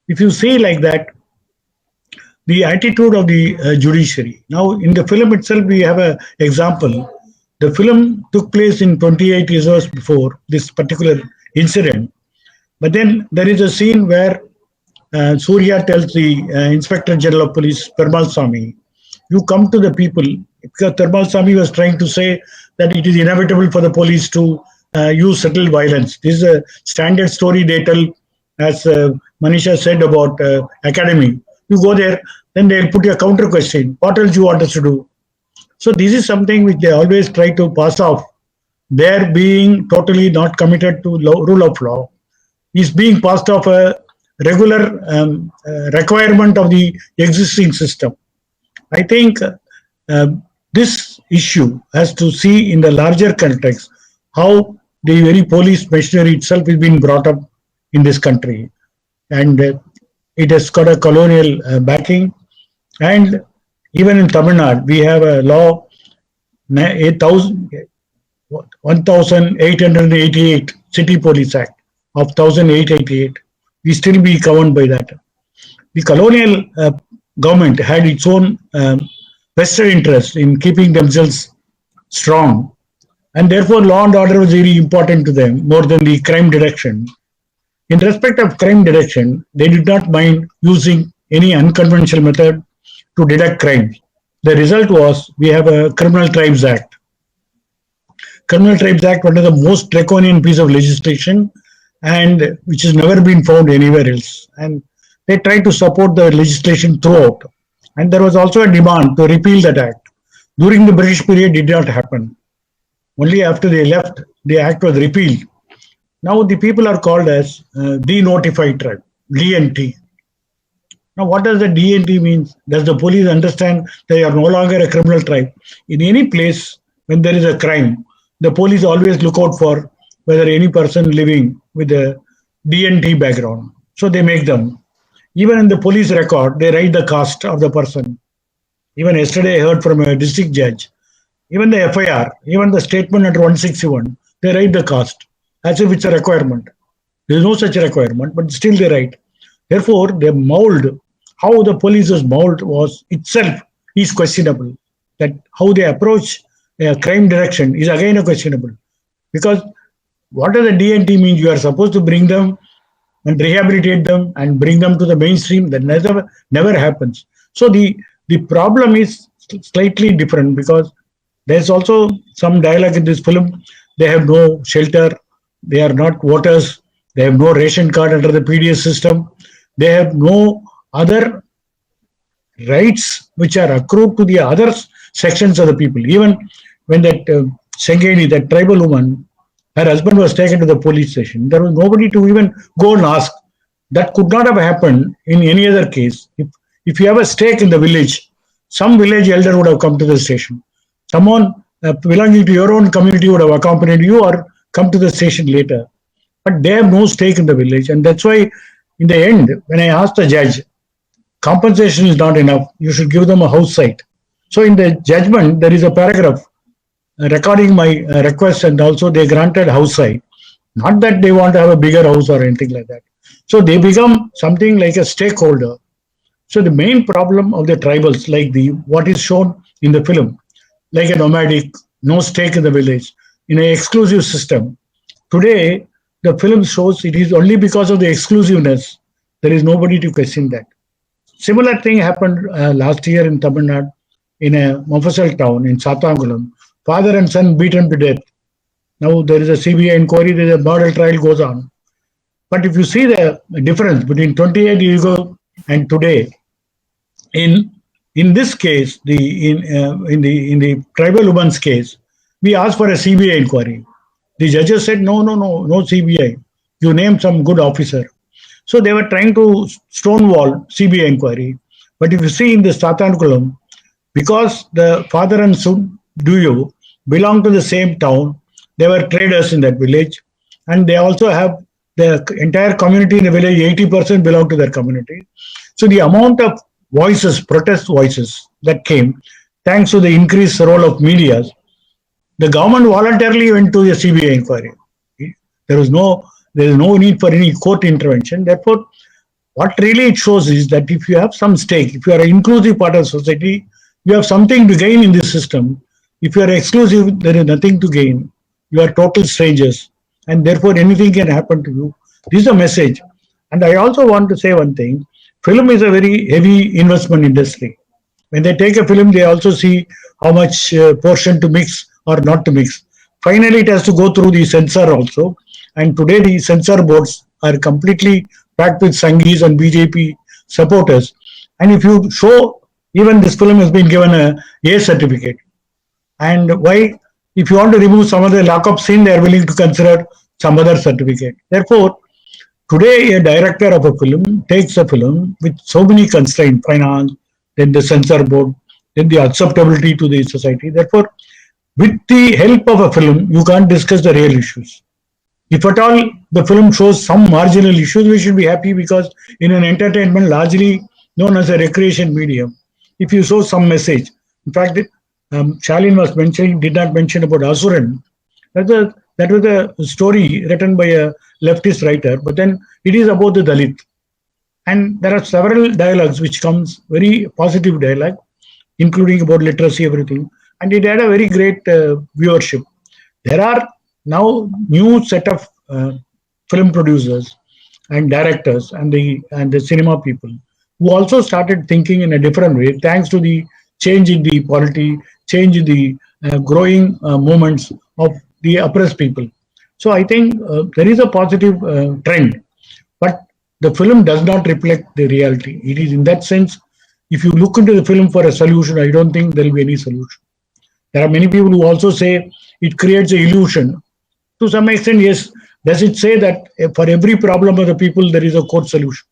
If you say like that, the attitude of the judiciary. Now, in the film itself, we have an example. The film took place in 28 years before this particular incident. But then there is a scene where Surya tells the Inspector General of Police, Perumal Swamy, you come to the people, because Perumal Swamy was trying to say that it is inevitable for the police to use subtle violence. This is a standard story they tell, as Manisha said about academy. You go there, then they'll put you a counter question. What else you want us to do? So this is something which they always try to pass off. Their being totally not committed to rule of law is being passed off a regular requirement of the existing system. I think this issue has to see in the larger context how the very police machinery itself is being brought up in this country, and it has got a colonial backing. And even in Tamil Nadu, we have a law 8,000 1888 City Police Act of 1888. We still be governed by that. The colonial government had its own vested interest in keeping themselves strong, and therefore law and order was very important to them more than the crime detection. In respect of crime detection, they did not mind using any unconventional method to detect crimes. The result was we have a Criminal Tribes Act. Criminal Tribes Act, one of the most draconian piece of legislation, and which has never been found anywhere else. And they tried to support the legislation throughout. And there was also a demand to repeal that act. During the British period, it did not happen. Only after they left, the act was repealed. Now the people are called as denotified tribe, DNT. Now, what does the DNT mean? Does the police understand they are no longer a criminal tribe? In any place when there is a crime, the police always look out for whether any person living with a DNT background. So they make them. Even in the police record, they write the caste of the person. Even yesterday, I heard from a district judge. Even the FIR, even the statement under 161, they write the caste as if it's a requirement. There is no such requirement, but still they write. Therefore, the mold, how the police was molded was itself is questionable. That how they approach crime detection is again a questionable. Because what does the DNT mean? You are supposed to bring them and rehabilitate them and bring them to the mainstream. That never happens. So the problem is slightly different because there's also some dialogue in this film. They have no shelter. They are not voters. They have no ration card under the PDS system. They have no other rights which are accrued to the other sections of the people. Even when that Sengeni, that tribal woman, her husband was taken to the police station, there was nobody to even go and ask. That could not have happened in any other case. If you have a stake in the village, some village elder would have come to the station. Someone belonging to your own community would have accompanied you or come to the station later. But they have no stake in the village. And that's why, in the end, when I asked the judge, compensation is not enough, you should give them a house site. So in the judgment, there is a paragraph recording my request, and also they granted house site. Not that they want to have a bigger house or anything like that. So they become something like a stakeholder. So the main problem of the tribals, like what is shown in the film, like a nomadic, no stake in the village, in an exclusive system. Today, the film shows it is only because of the exclusiveness. There is nobody to question that. Similar thing happened last year in Tamil Nadu, in a Mofasal town in Satangulam. Father and son beaten to death. Now there is a CBI inquiry, there is a model trial goes on. But if you see the difference between 28 years ago and today, in this case, in the tribal woman's case, we asked for a CBI inquiry. The judges said, no CBI. You name some good officer. So they were trying to stonewall CBI inquiry. But if you see in the Satankulam, because the father and son Duyo belong to the same town, they were traders in that village, and they also have the entire community in the village, 80% belong to their community. So the amount of voices, protest voices that came, thanks to the increased role of media, the government voluntarily went to the CBI inquiry. There is no need for any court intervention. Therefore, what really it shows is that if you have some stake, if you are an inclusive part of society, you have something to gain in this system. If you are exclusive, there is nothing to gain. You are total strangers, and therefore anything can happen to you. This is a message. And I also want to say one thing. Film is a very heavy investment industry. When they take a film, they also see how much portion to mix or not to mix. Finally, it has to go through the censor also. And today the censor boards are completely packed with Sanghis and BJP supporters. And if you show, even this film has been given a certificate. And why? If you want to remove some of the lock-up scene, they are willing to consider some other certificate. Therefore, today a director of a film takes a film with so many constraints, finance, then the censor board, then the acceptability to the society. Therefore, with the help of a film, you can't discuss the real issues. If at all the film shows some marginal issues, we should be happy, because in an entertainment largely known as a recreation medium, if you show some message, in fact, Shalin was mentioning, did not mention about Asuran. That was a story written by a leftist writer, but then it is about the Dalit. And there are several dialogues which comes very positive dialogue, including about literacy, everything. And it had a very great viewership. There are now new set of film producers and directors and the cinema people who also started thinking in a different way, thanks to the change in the polity, change in the growing movements of the oppressed people. So I think there is a positive trend, but the film does not reflect the reality. It is in that sense, if you look into the film for a solution, I don't think there will be any solution. There are many people who also say it creates an illusion. To some extent, yes. Does it say that for every problem of the people, there is a court solution?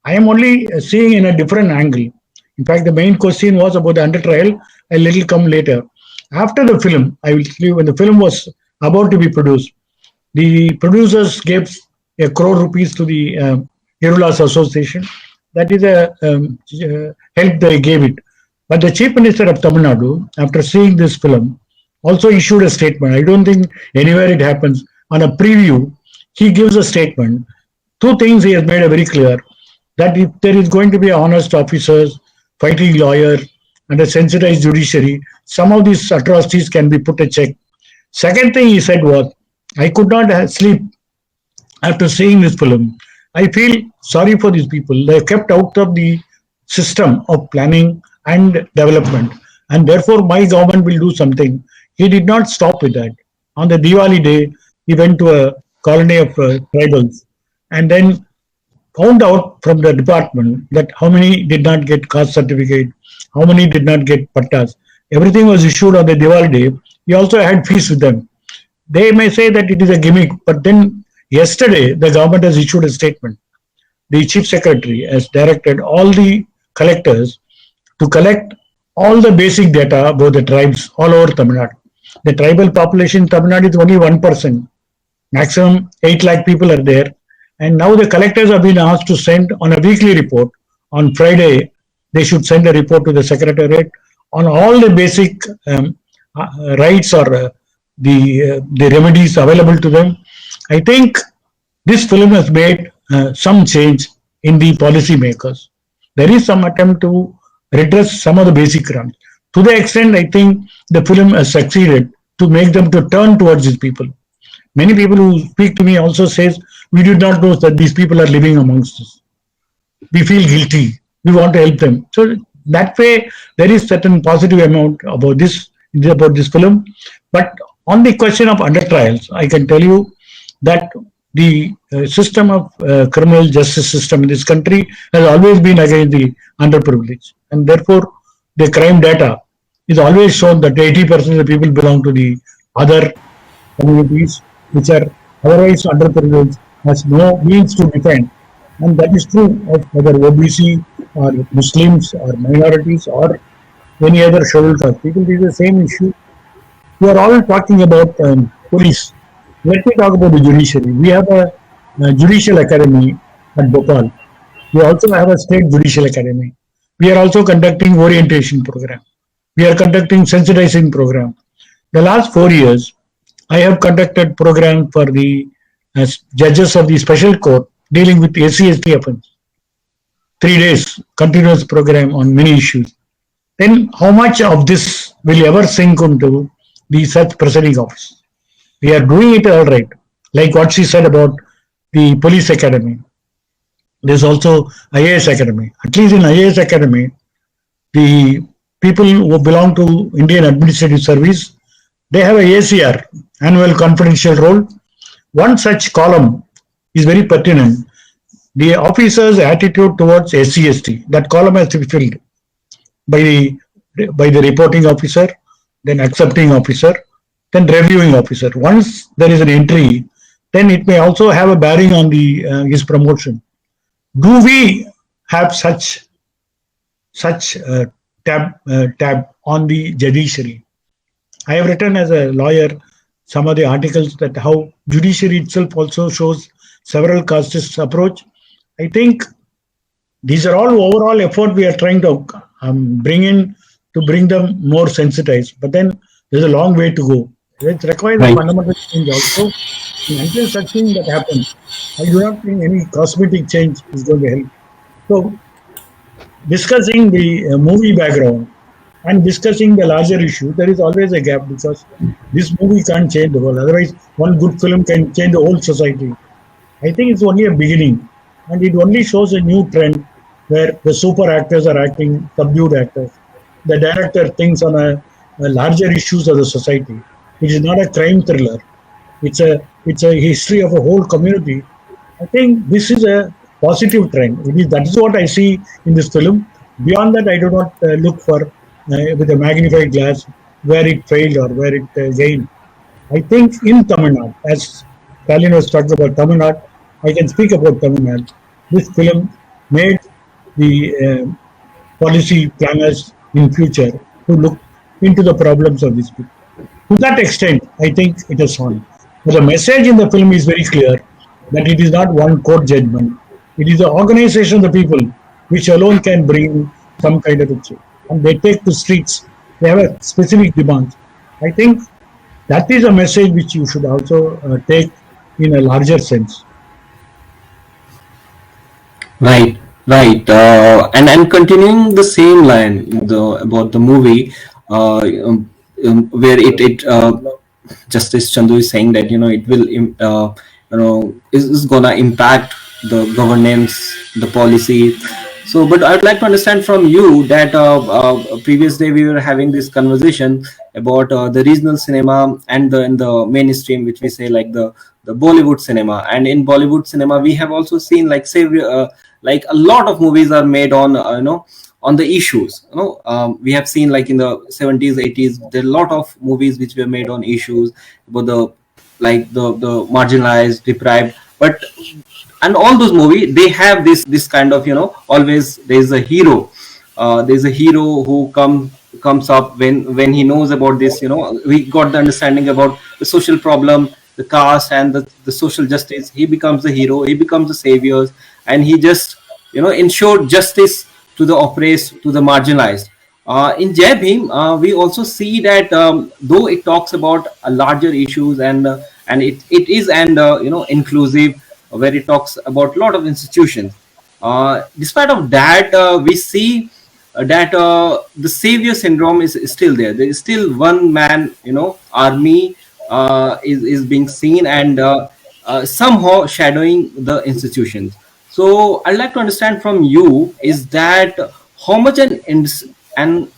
I am only seeing in a different angle. In fact, the main question was about the under trial. A little come later. After the film, I will tell you, when the film was about to be produced, the producers gave ₹1 crore to the Yerulas Association. That is a help they gave it. But the Chief Minister of Tamil Nadu, after seeing this film, also issued a statement. I don't think anywhere it happens. On a preview, he gives a statement. Two things he has made very clear: that if there is going to be honest officers, fighting lawyer, and a sensitized judiciary, some of these atrocities can be put a check. Second thing he said was, I could not sleep after seeing this film. I feel sorry for these people. They are kept out of the system of planning and development, and therefore my government will do something. He did not stop with that. On the Diwali day, he went to a colony of tribals and then found out from the department that how many did not get caste certificate, how many did not get pattas. Everything was issued on the Diwali day. He also had fees with them. They may say that it is a gimmick, but then yesterday the government has issued a statement. The chief secretary has directed all the collectors to collect all the basic data about the tribes all over Tamil Nadu. The tribal population in Tamil Nadu is only 1%. Maximum 8 lakh people are there. And now the collectors have been asked to send on a weekly report. On Friday, they should send a report to the secretariat on all the basic rights or the remedies available to them. I think this film has made some change in the policy makers. There is some attempt to redress some of the basic crimes. To the extent, I think the film has succeeded to make them to turn towards these people. Many people who speak to me also says, we did not know that these people are living amongst us. We feel guilty. We want to help them. So that way, there is certain positive amount about this film. But on the question of under trials, I can tell you that the system of criminal justice system in this country has always been against the underprivileged, and therefore the crime data is always shown that 80% of the people belong to the other communities which are otherwise underprivileged, has no means to defend. And that is true of whether OBC or Muslims or minorities or any other scheduled caste people. It is the same issue. We are all talking about police. Let me talk about the judiciary. We have a judicial academy at Bhopal. We also have a state judicial academy. We are also conducting orientation program. We are conducting sensitizing program. The last 4 years, I have conducted program for the judges of the special court dealing with SC/ST offense. 3 days continuous program on many issues. Then how much of this will ever sink into the such presiding office? We are doing it all right. Like what she said about the police academy. There's also IAS academy. At least in IAS academy, the people who belong to Indian Administrative Service, they have a ACR, annual confidential roll. One such column is very pertinent. The officer's attitude towards SC/ST, that column has to be filled by the reporting officer then accepting officer, then reviewing officer. Once there is an entry, then it may also have a bearing on the his promotion. Do we have such tab on the judiciary? I have written as a lawyer some of the articles that how judiciary itself also shows several castes approach. I think these are all overall effort we are trying to bring in to bring them more sensitized. But then there's a long way to go. It requires a Right. fundamental change also. And until such thing that happens, I do not think any cosmetic change is going to help. So discussing the movie background and discussing the larger issue, there is always a gap because this movie can't change the world. Otherwise, one good film can change the whole society. I think it's only a beginning, and it only shows a new trend where the super actors are acting subdued actors. The director thinks on a larger issues of the society. It is not a crime thriller. It's a history of a whole community. I think this is a positive trend. That is what I see in this film. Beyond that, I do not look for with a magnified glass where it failed or where it gained. I think in Tamil Nadu, as Stalin was talking about Tamil Nadu, I can speak about Tamil Nadu. This film made the policy planners in future to look into the problems of these people. To that extent, I think it is on. But the message in the film is very clear that it is not one court judgment. It is the organization of the people which alone can bring some kind of a change. And they take to streets. They have a specific demands. I think that is a message which you should also take in a larger sense. Right, right. And continuing the same line about the movie, where it just as Chandru is saying that it will is gonna impact the governance, the policy. So, but I'd like to understand from you that previous day we were having this conversation about the regional cinema and the mainstream, which we say like the Bollywood cinema. And in Bollywood cinema, we have also seen like say like a lot of movies are made on on the issues. We have seen like in the 70s, 80s, there are a lot of movies which were made on issues about the marginalized, deprived, but and all those movies they have this kind of always there's a hero who comes up when he knows about this. We got the understanding about the social problem, the caste, and the social justice. He becomes the hero, he becomes the savior, and he just ensured justice to the oppressed, to the marginalized. In Jai Bhim, we also see that though it talks about larger issues and it is inclusive, where it talks about a lot of institutions. Despite of that, we see that the savior syndrome is still there. There is still one man, army is being seen and somehow shadowing the institutions. So I'd like to understand from you is that how much and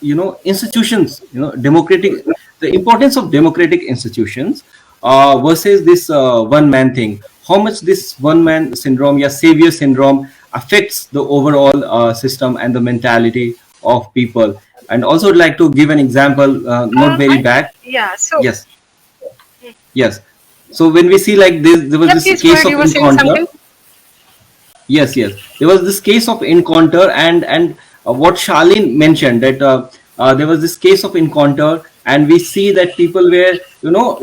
institutions, democratic, the importance of democratic institutions versus this one man thing. How much this one man syndrome, yeah, savior syndrome affects the overall system and the mentality of people. And also I'd like to give an example, not very back. Yeah. So Yes, yes. So when we see like this, there was yeah, this please go case ahead. of You were saying encounter. something. Yes, yes. There was this case of encounter, and what Charlene mentioned that there was this case of encounter, and we see that people were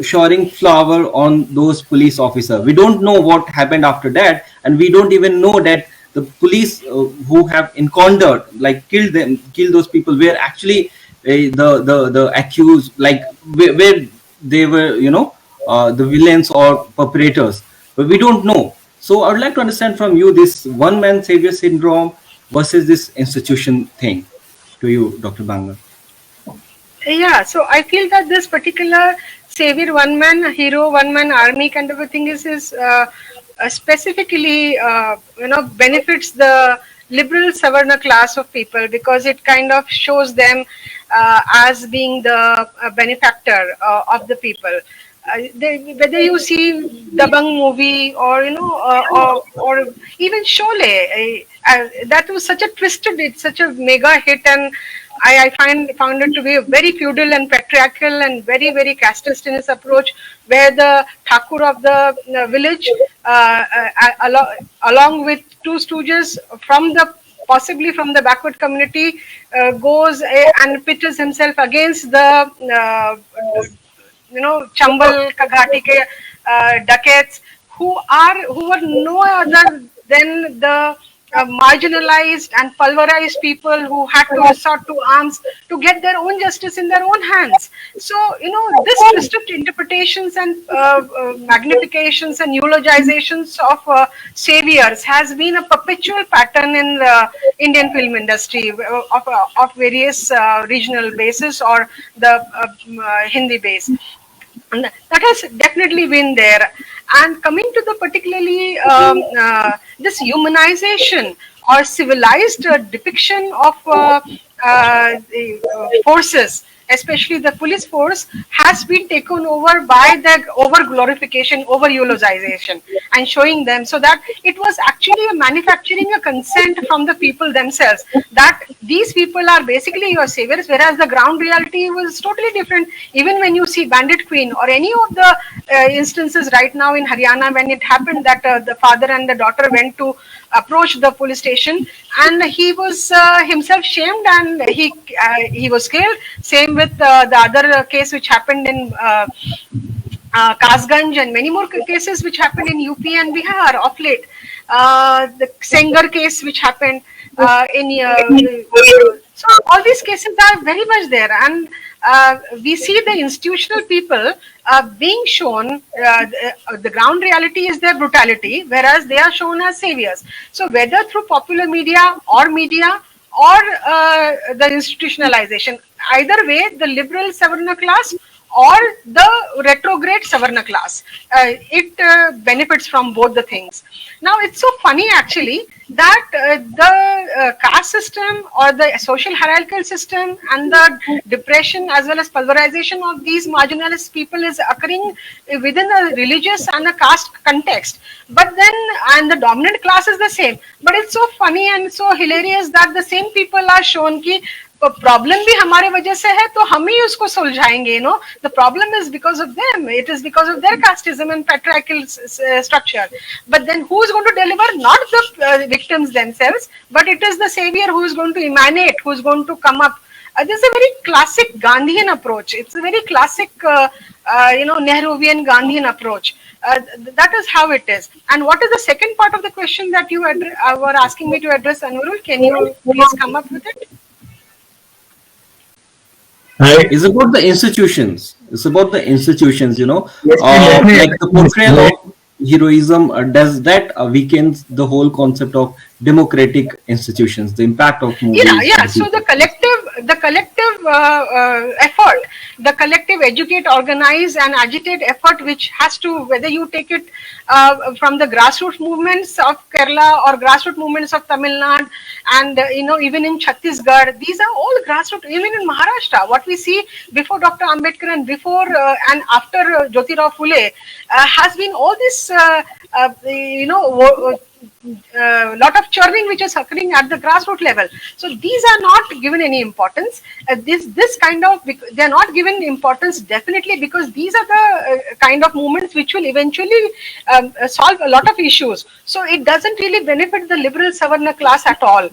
showering flour on those police officers. We don't know what happened after that, and we don't even know that the police who have encountered, like killed those people, were actually the accused, like where they were, the villains or perpetrators, but we don't know. So I would like to understand from you this one man savior syndrome versus this institution thing. To you, Dr. Banga. Yeah, so I feel that this particular savior, one man hero, one man army kind of a thing is specifically benefits the liberal Savarna class of people, because it kind of shows them as being the benefactor of the people. Whether you see Dabang movie or or even Sholay, that was such a twisted, it's such a mega hit, and I found it to be very feudal and patriarchal and very casteist in its approach, where the Thakur of the village, along with two stooges from the possibly from the backward community, goes and pitches himself against the Chambal Kaghati ke dacoits, who were no other than the marginalized and pulverized people who had to resort to arms to get their own justice in their own hands. So, this twisted interpretations and magnifications and eulogizations of saviors has been a perpetual pattern in the Indian film industry of various regional bases or the Hindi base. And that has definitely been there. And coming to the particularly this humanization or civilized depiction of forces, especially the police force, has been taken over by the over glorification, over eulogization, and showing them, so that it was actually manufacturing a consent from the people themselves that these people are basically your saviors, whereas the ground reality was totally different. Even when you see Bandit Queen or any of the instances right now in Haryana, when it happened that the father and the daughter went to approach the police station, and he was himself shamed and he was killed. Same with the other case which happened in Kasganj, and many more cases which happened in UP and Bihar of late. The Sengar case which happened so all these cases are very much there, and we see the institutional people being shown the ground reality is their brutality, whereas they are shown as saviors. So whether through popular media or the institutionalization, either way, the liberal Savarna class or the retrograde Savarna class, it benefits from both the things. Now, it's so funny actually that the caste system or the social hierarchical system and the depression as well as pulverization of these marginalized people is occurring within a religious and a caste context. But then, and the dominant class is the same. But it's so funny and so hilarious that the same people are shown ki problem भी हमारे वजह से है तो हम ही उसको सुलझाएंगे. The problem is because of them. It is because of their casteism and patriarchal structure. But then who is going to deliver? Not the victims themselves, but it is the savior who is going to emanate, who is going to come up. This is a very classic Gandhian approach. It's a very classic Nehruvian Gandhian approach. That is how it is. And what is the second part of the question that you were asking me to address, Anurul? Can you please come up with it? It's about the institutions. It's about the institutions, Yes, like the portrayal of heroism does that weakens the whole concept of democratic institutions, the impact of movies. Yeah. So the collective effort, the collective educate, organize and agitate effort, which has to, whether you take it from the grassroots movements of Kerala or grassroots movements of Tamil Nadu, and even in Chhattisgarh, these are all grassroots. Even in Maharashtra, what we see before Dr. Ambedkar and before and after Jyotirao Phule has been all this lot of churning which is occurring at the grassroots level. So these are not given any importance. This kind of, they are not given importance definitely because these are the kind of movements which will eventually solve a lot of issues. So it doesn't really benefit the liberal Savarna class at all.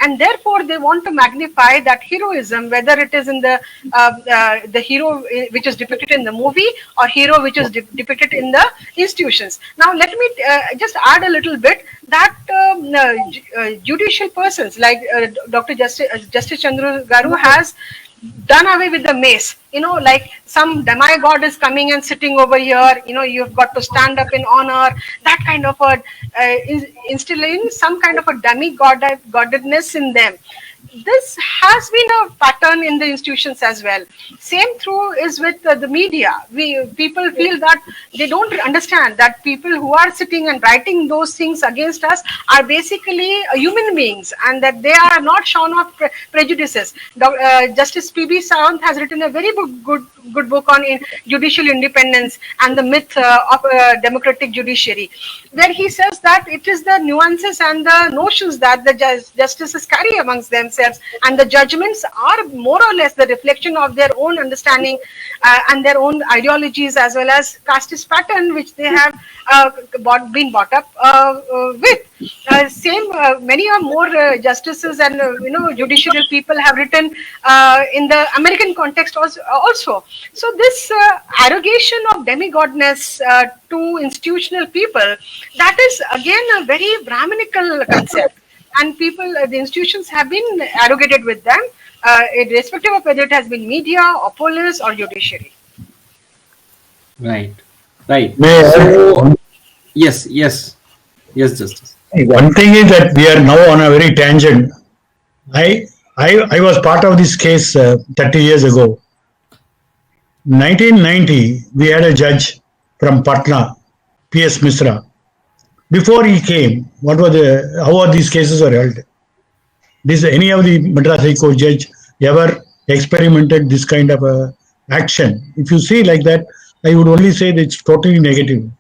And therefore they want to magnify that heroism, whether it is in the hero which is depicted in the movie or hero which is depicted in the institutions. Now let me just add a little bit that judicial persons like Dr. Justice Chandru Garu has done away with the mace. Like some demigod is coming and sitting over here, you've got to stand up in honor, that kind of a instilling some kind of a demigodedness in them. This has been a pattern in the institutions as well. Same through is with the media. People feel that they don't understand that people who are sitting and writing those things against us are basically human beings and that they are not shorn of prejudices. Justice P.B. Sawant has written a very good good book on judicial independence and the myth of a democratic judiciary, where he says that it is the nuances and the notions that the justices carry amongst themselves, and the judgments are more or less the reflection of their own understanding and their own ideologies, as well as casteist pattern which they have been brought up with. Many or more justices and judicial people have written in the American context also. So this arrogation of demigodness to institutional people, that is again a very Brahminical concept, and people, the institutions have been arrogated with them, irrespective of whether it has been media or police or judiciary. Right. Right. May I So yes, yes, yes, Justice. One thing is that we are now on a very tangent. I was part of this case 30 years ago. 1990, we had a judge from Patna, P.S. Misra. Before he came, how are these cases are held? Does any of the Madras High Court judge ever experimented this kind of action? If you see like that, I would only say that it's totally negative.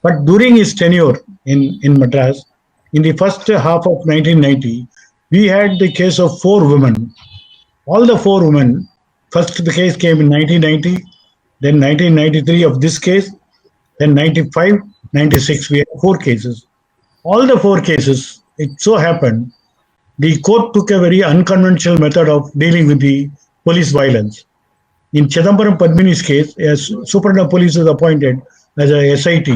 But during his tenure in Madras, in the first half of 1990, we had the case of 4 women. All the 4 women, first the case came in 1990, then 1993 of this case, then 95, 96, we had 4 cases. All the 4 cases, it so happened, the court took a very unconventional method of dealing with the police violence. In Chidambaram Padmini's case, a superintendent of police was appointed as a SIT,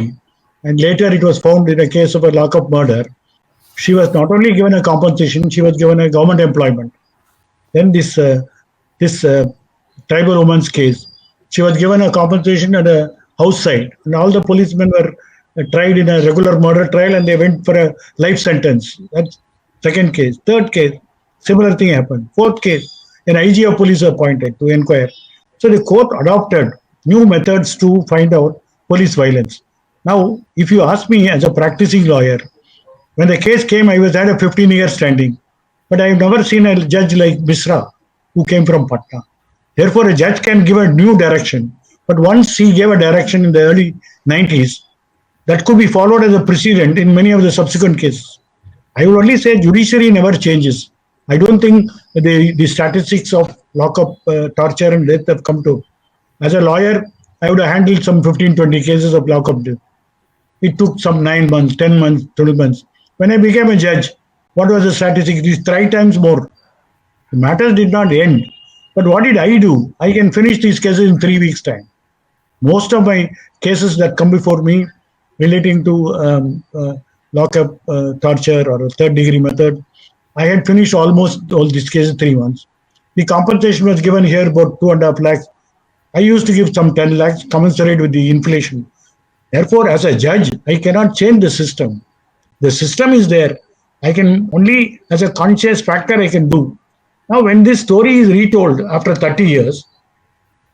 and later it was found in a case of a lock-up murder. She was not only given a compensation, she was given a government employment. Then this tribal woman's case, she was given a compensation at a house site, and all the policemen were tried in a regular murder trial, and they went for a life sentence. That's second case. Third case, similar thing happened. Fourth case, an IG of police was appointed to inquire. So the court adopted new methods to find out police violence. Now, if you ask me as a practicing lawyer, when the case came, I had a 15-year standing. But I have never seen a judge like Misra, who came from Patna. Therefore, a judge can give a new direction. But once he gave a direction in the early 90s, that could be followed as a precedent in many of the subsequent cases. I would only say judiciary never changes. I don't think the statistics of lockup, torture and death have come to. As a lawyer, I would have handled some 15, 20 cases of lockup death. It took some 9 months, 10 months, 12 months. When I became a judge, what was the statistic? It is 3 times more. The matters did not end. But what did I do? I can finish these cases in 3 weeks' time. Most of my cases that come before me relating to lockup, torture or a third-degree method, I had finished almost all these cases in 3 months. The compensation was given here about 2.5 lakhs. I used to give some 10 lakhs commensurate with the inflation. Therefore, as a judge, I cannot change the system. The system is there. I can only, as a conscious factor, I can do. Now, when this story is retold after 30 years,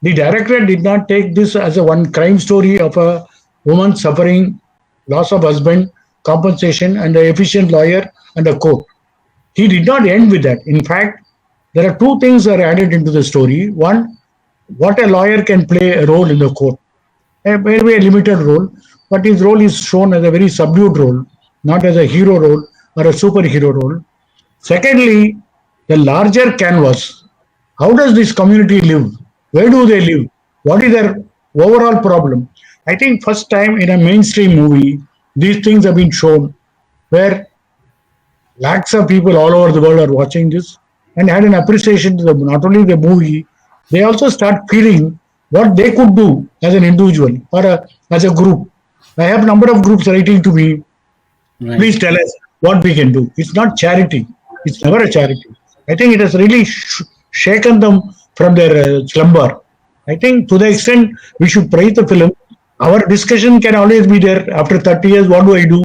the director did not take this as a one crime story of a woman suffering loss of husband, compensation, and an efficient lawyer and a court. He did not end with that. In fact, there are 2 things that are added into the story. One, what a lawyer can play a role in the court. Maybe a limited role, but his role is shown as a very subdued role, not as a hero role or a superhero role. Secondly, the larger canvas. How does this community live? Where do they live? What is their overall problem? I think first time in a mainstream movie, these things have been shown where lakhs of people all over the world are watching this and had an appreciation to not only the movie, they also start feeling what they could do as an individual or as a group. I have a number of groups writing to me, right. Please tell us what we can do. It's not charity. It's never a charity. I think it has really shaken them from their slumber. I think to the extent we should praise the film, our discussion can always be there after 30 years. What do I do?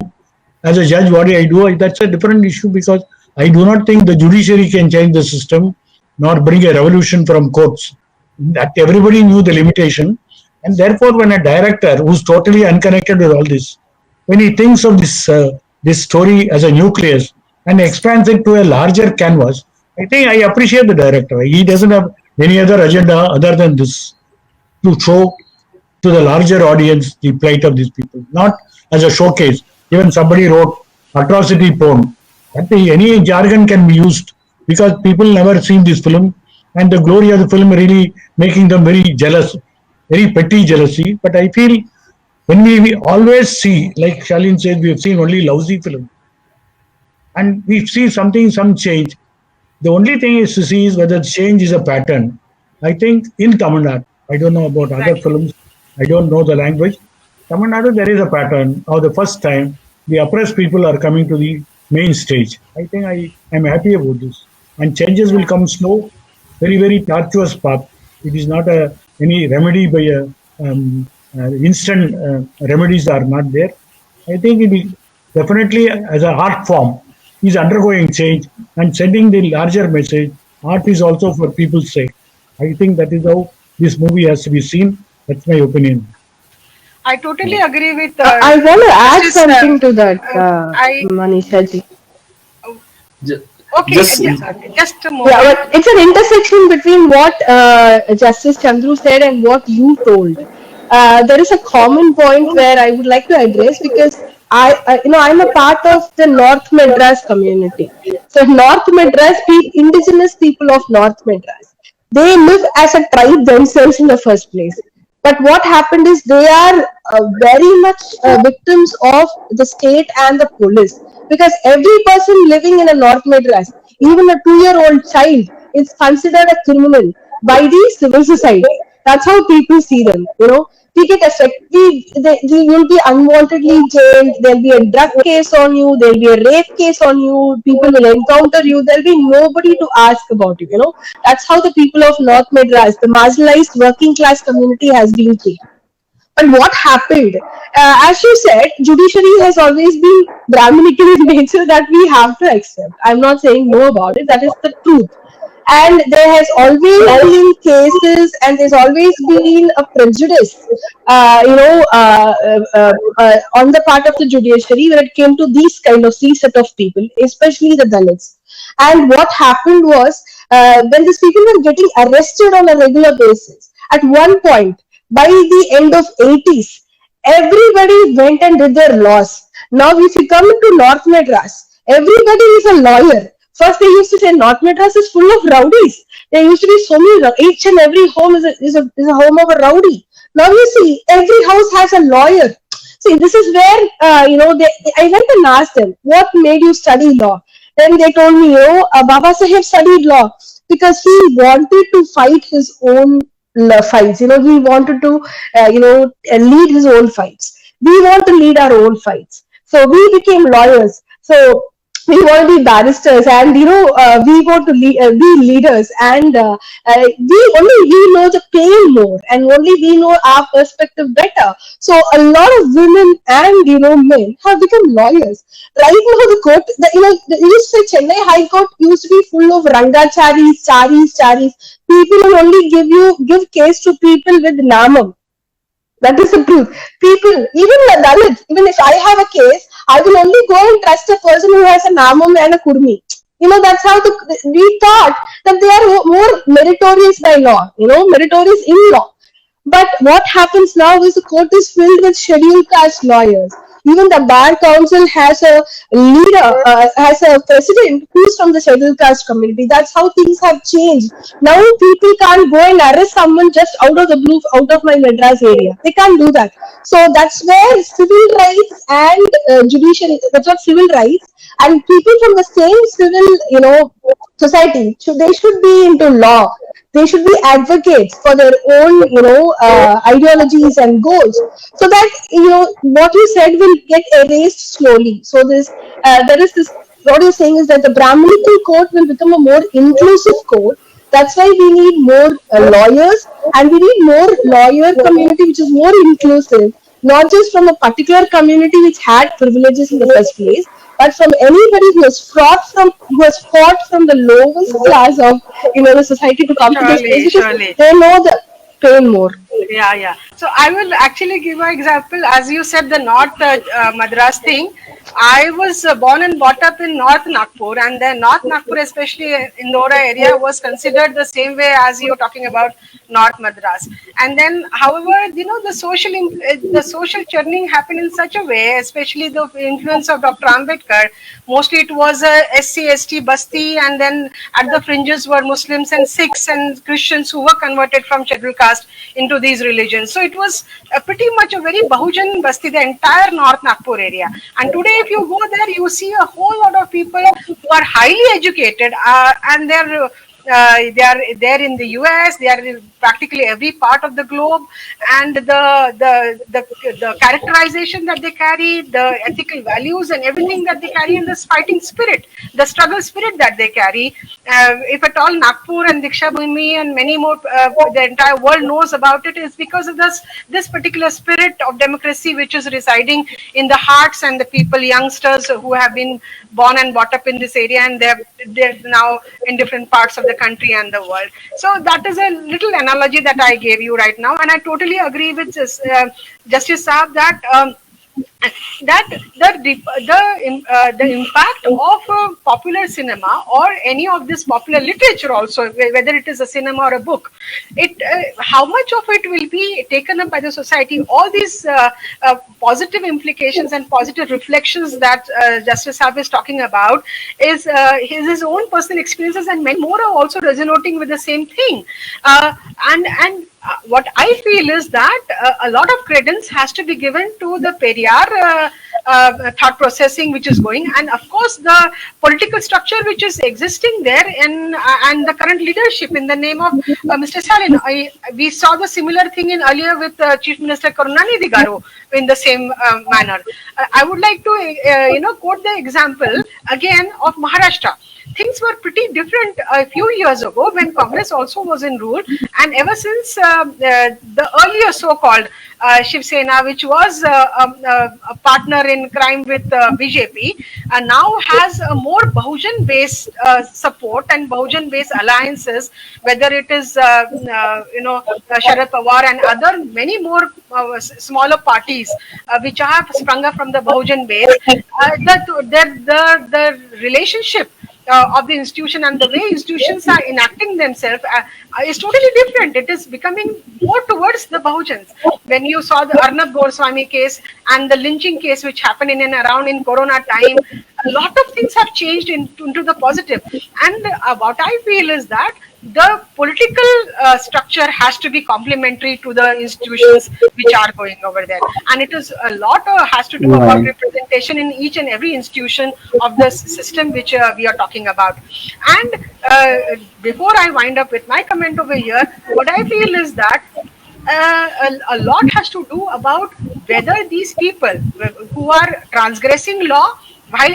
As a judge, what do I do? That's a different issue because I do not think the judiciary can change the system nor bring a revolution from courts. That everybody knew the limitation. And therefore, when a director who's totally unconnected with all this, when he thinks of this story as a nucleus and expands it to a larger canvas, I think I appreciate the director. He doesn't have any other agenda other than this. to show to the larger audience the plight of these people, not as a showcase. Even somebody wrote atrocity porn. Any jargon can be used because people never seen this film, and the glory of the film really making them very jealous, very petty jealousy. But I feel when we always see, like Shalin said, we have seen only lousy film, and we see something, some change. The only thing is to see is whether change is a pattern. I think in Tamil Nadu, I don't know about other Right. films, I don't know the language. Tamil Nadu, there is a pattern. Now, the first time the oppressed people are coming to the main stage. I think I am happy about this. And changes will come slow, very, very tortuous path. It is not any remedy by a instant remedies are not there. I think it is definitely as an art form is undergoing change and sending the larger message. Art is also for people's sake. I think that is how this movie has to be seen. That's my opinion. I totally agree with. I want to add Justice, something to that, I Manisha ji. Ju- okay. just Just a Yeah, moment. but it's an intersection between what Justice Chandru said and what you told. There is a common point where I would like to address because I'm a part of the North Madras community. So North Madras, indigenous people of North Madras, they live as a tribe themselves in the first place. But what happened is they are very much victims of the state and the police because every person living in a North Madras, even a 2-year-old child, is considered a criminal by the civil society. That's how people see them. We get affected. You will be unwantedly jailed. There'll be a drug case on you. There'll be a rape case on you. People will encounter you. There'll be nobody to ask about you. That's how the people of North Madras, the marginalized working class community, has been treated. But what happened? As you said, judiciary has always been Brahminical in nature that we have to accept. I'm not saying no about it. That is the truth. And there has always been cases, and there's always been a prejudice, on the part of the judiciary when it came to these set of people, especially the Dalits. And what happened was, when these people were getting arrested on a regular basis, at one point, by the end of 80s, everybody went and did their laws. Now, if you come into North Madras, everybody is a lawyer. First, they used to say North Madras is full of rowdies. There used to be so many, each and every home is a home of a rowdy. Now you see, every house has a lawyer. See, this is where, I went and asked them, what made you study law? Then they told me, Baba Sahib studied law because he wanted to fight his own fights. He wanted to, lead his own fights. We want to lead our own fights. So we became lawyers. So we want to be barristers, and we want to be leaders, and we know the pain more, and only we know our perspective better. So a lot of women and men have become lawyers. Right now, the court, the used to say Chennai High Court used to be full of rangacharis, charis. People will only give case to people with namam. That is the truth. People, even the Dalits, even if I have a case, I will only go and trust a person who has a namam and a kurmi. That's how we thought that they are more meritorious by law, meritorious in law. But what happens now is the court is filled with scheduled caste lawyers. Even the bar council has a leader, has a president who's from the scheduled caste community. That's how things have changed. Now people can't go and arrest someone just out of the blue, out of my Madras area. They can't do that. So that's where civil rights and judiciary, that's what civil rights and people from the same civil, society, they should be into law. They should be advocates for their own, ideologies and goals, so that what you said will get erased slowly. So there is this. What you're saying is that the Brahminical court will become a more inclusive court. That's why we need more lawyers, and we need more lawyer community which is more inclusive, not just from a particular community which had privileges in the first place, but from anybody who has fought from the lowest class of the society to come to this Surely, place, because surely. they know the pain more. Yeah. So I will actually give an example. As you said, the North Madras thing. I was born and brought up in North Nagpur, and the North Nagpur, especially Indora area, was considered the same way as you're talking about North Madras. And then, however, the social churning happened in such a way, especially the influence of Dr. Ambedkar. Mostly, it was a SC/ST Basti, and then at the fringes were Muslims and Sikhs and Christians who were converted from scheduled caste into these religions. So it was pretty much a very Bahujan Basti, the entire North Nagpur area. And today, if you go there, you see a whole lot of people who are highly educated, and they are there in the US. They are in practically every part of the globe, and the characterization that they carry, the ethical values, and everything that they carry, and this fighting spirit, the struggle spirit that they carry. If at all Nagpur and Diksha Bhumi and many more, the entire world knows about it, is because of this particular spirit of democracy which is residing in the hearts and the people, youngsters who have been born and brought up in this area, and they're now in different parts of the country and the world. So that is a little analogy that I gave you right now, and I totally agree with Justice Saab that that the impact of popular cinema or any of this popular literature also, whether it is a cinema or a book, how much of it will be taken up by the society, all these positive implications and positive reflections that Justice Saab is talking about is his own personal experiences, and many more are also resonating with the same thing. And what I feel is that a lot of credence has to be given to the Periyar thought processing which is going, and of course the political structure which is existing there, and the current leadership in the name of Mr. Stalin. We saw the similar thing in earlier with Chief Minister Karunanidhi Garu in the same manner. I would like to quote the example again of Maharashtra. Things were pretty different a few years ago when Congress also was in rule, and ever since the earlier so-called Shiv Sena, which was a partner in crime with BJP, now has a more Bahujan-based support and Bahujan-based alliances, whether it is Sharad Pawar and other many more smaller parties which have sprung up from the Bahujan base. The relationship of the institution and the way institutions are enacting themselves is totally different. It is becoming more towards the Bahujans. When you saw the Arnab Goswami case and the lynching case which happened in and around in Corona time, a lot of things have changed into the positive. And what I feel is that the political structure has to be complementary to the institutions which are going over there, and it is a lot has to do about representation in each and every institution of the system which we are talking about. And before I wind up with my comment over here, what I feel is that a lot has to do about whether these people who are transgressing law while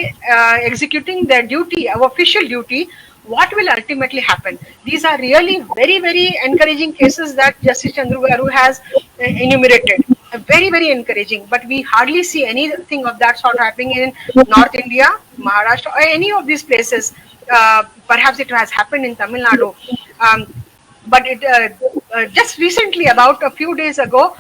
executing their duty, our official duty, what will ultimately happen. These are really very, very encouraging cases that Justice Chandru Garu has enumerated. Very, very encouraging. But we hardly see anything of that sort happening in North India, Maharashtra, or any of these places. Perhaps it has happened in Tamil Nadu. But just recently, about a few days ago,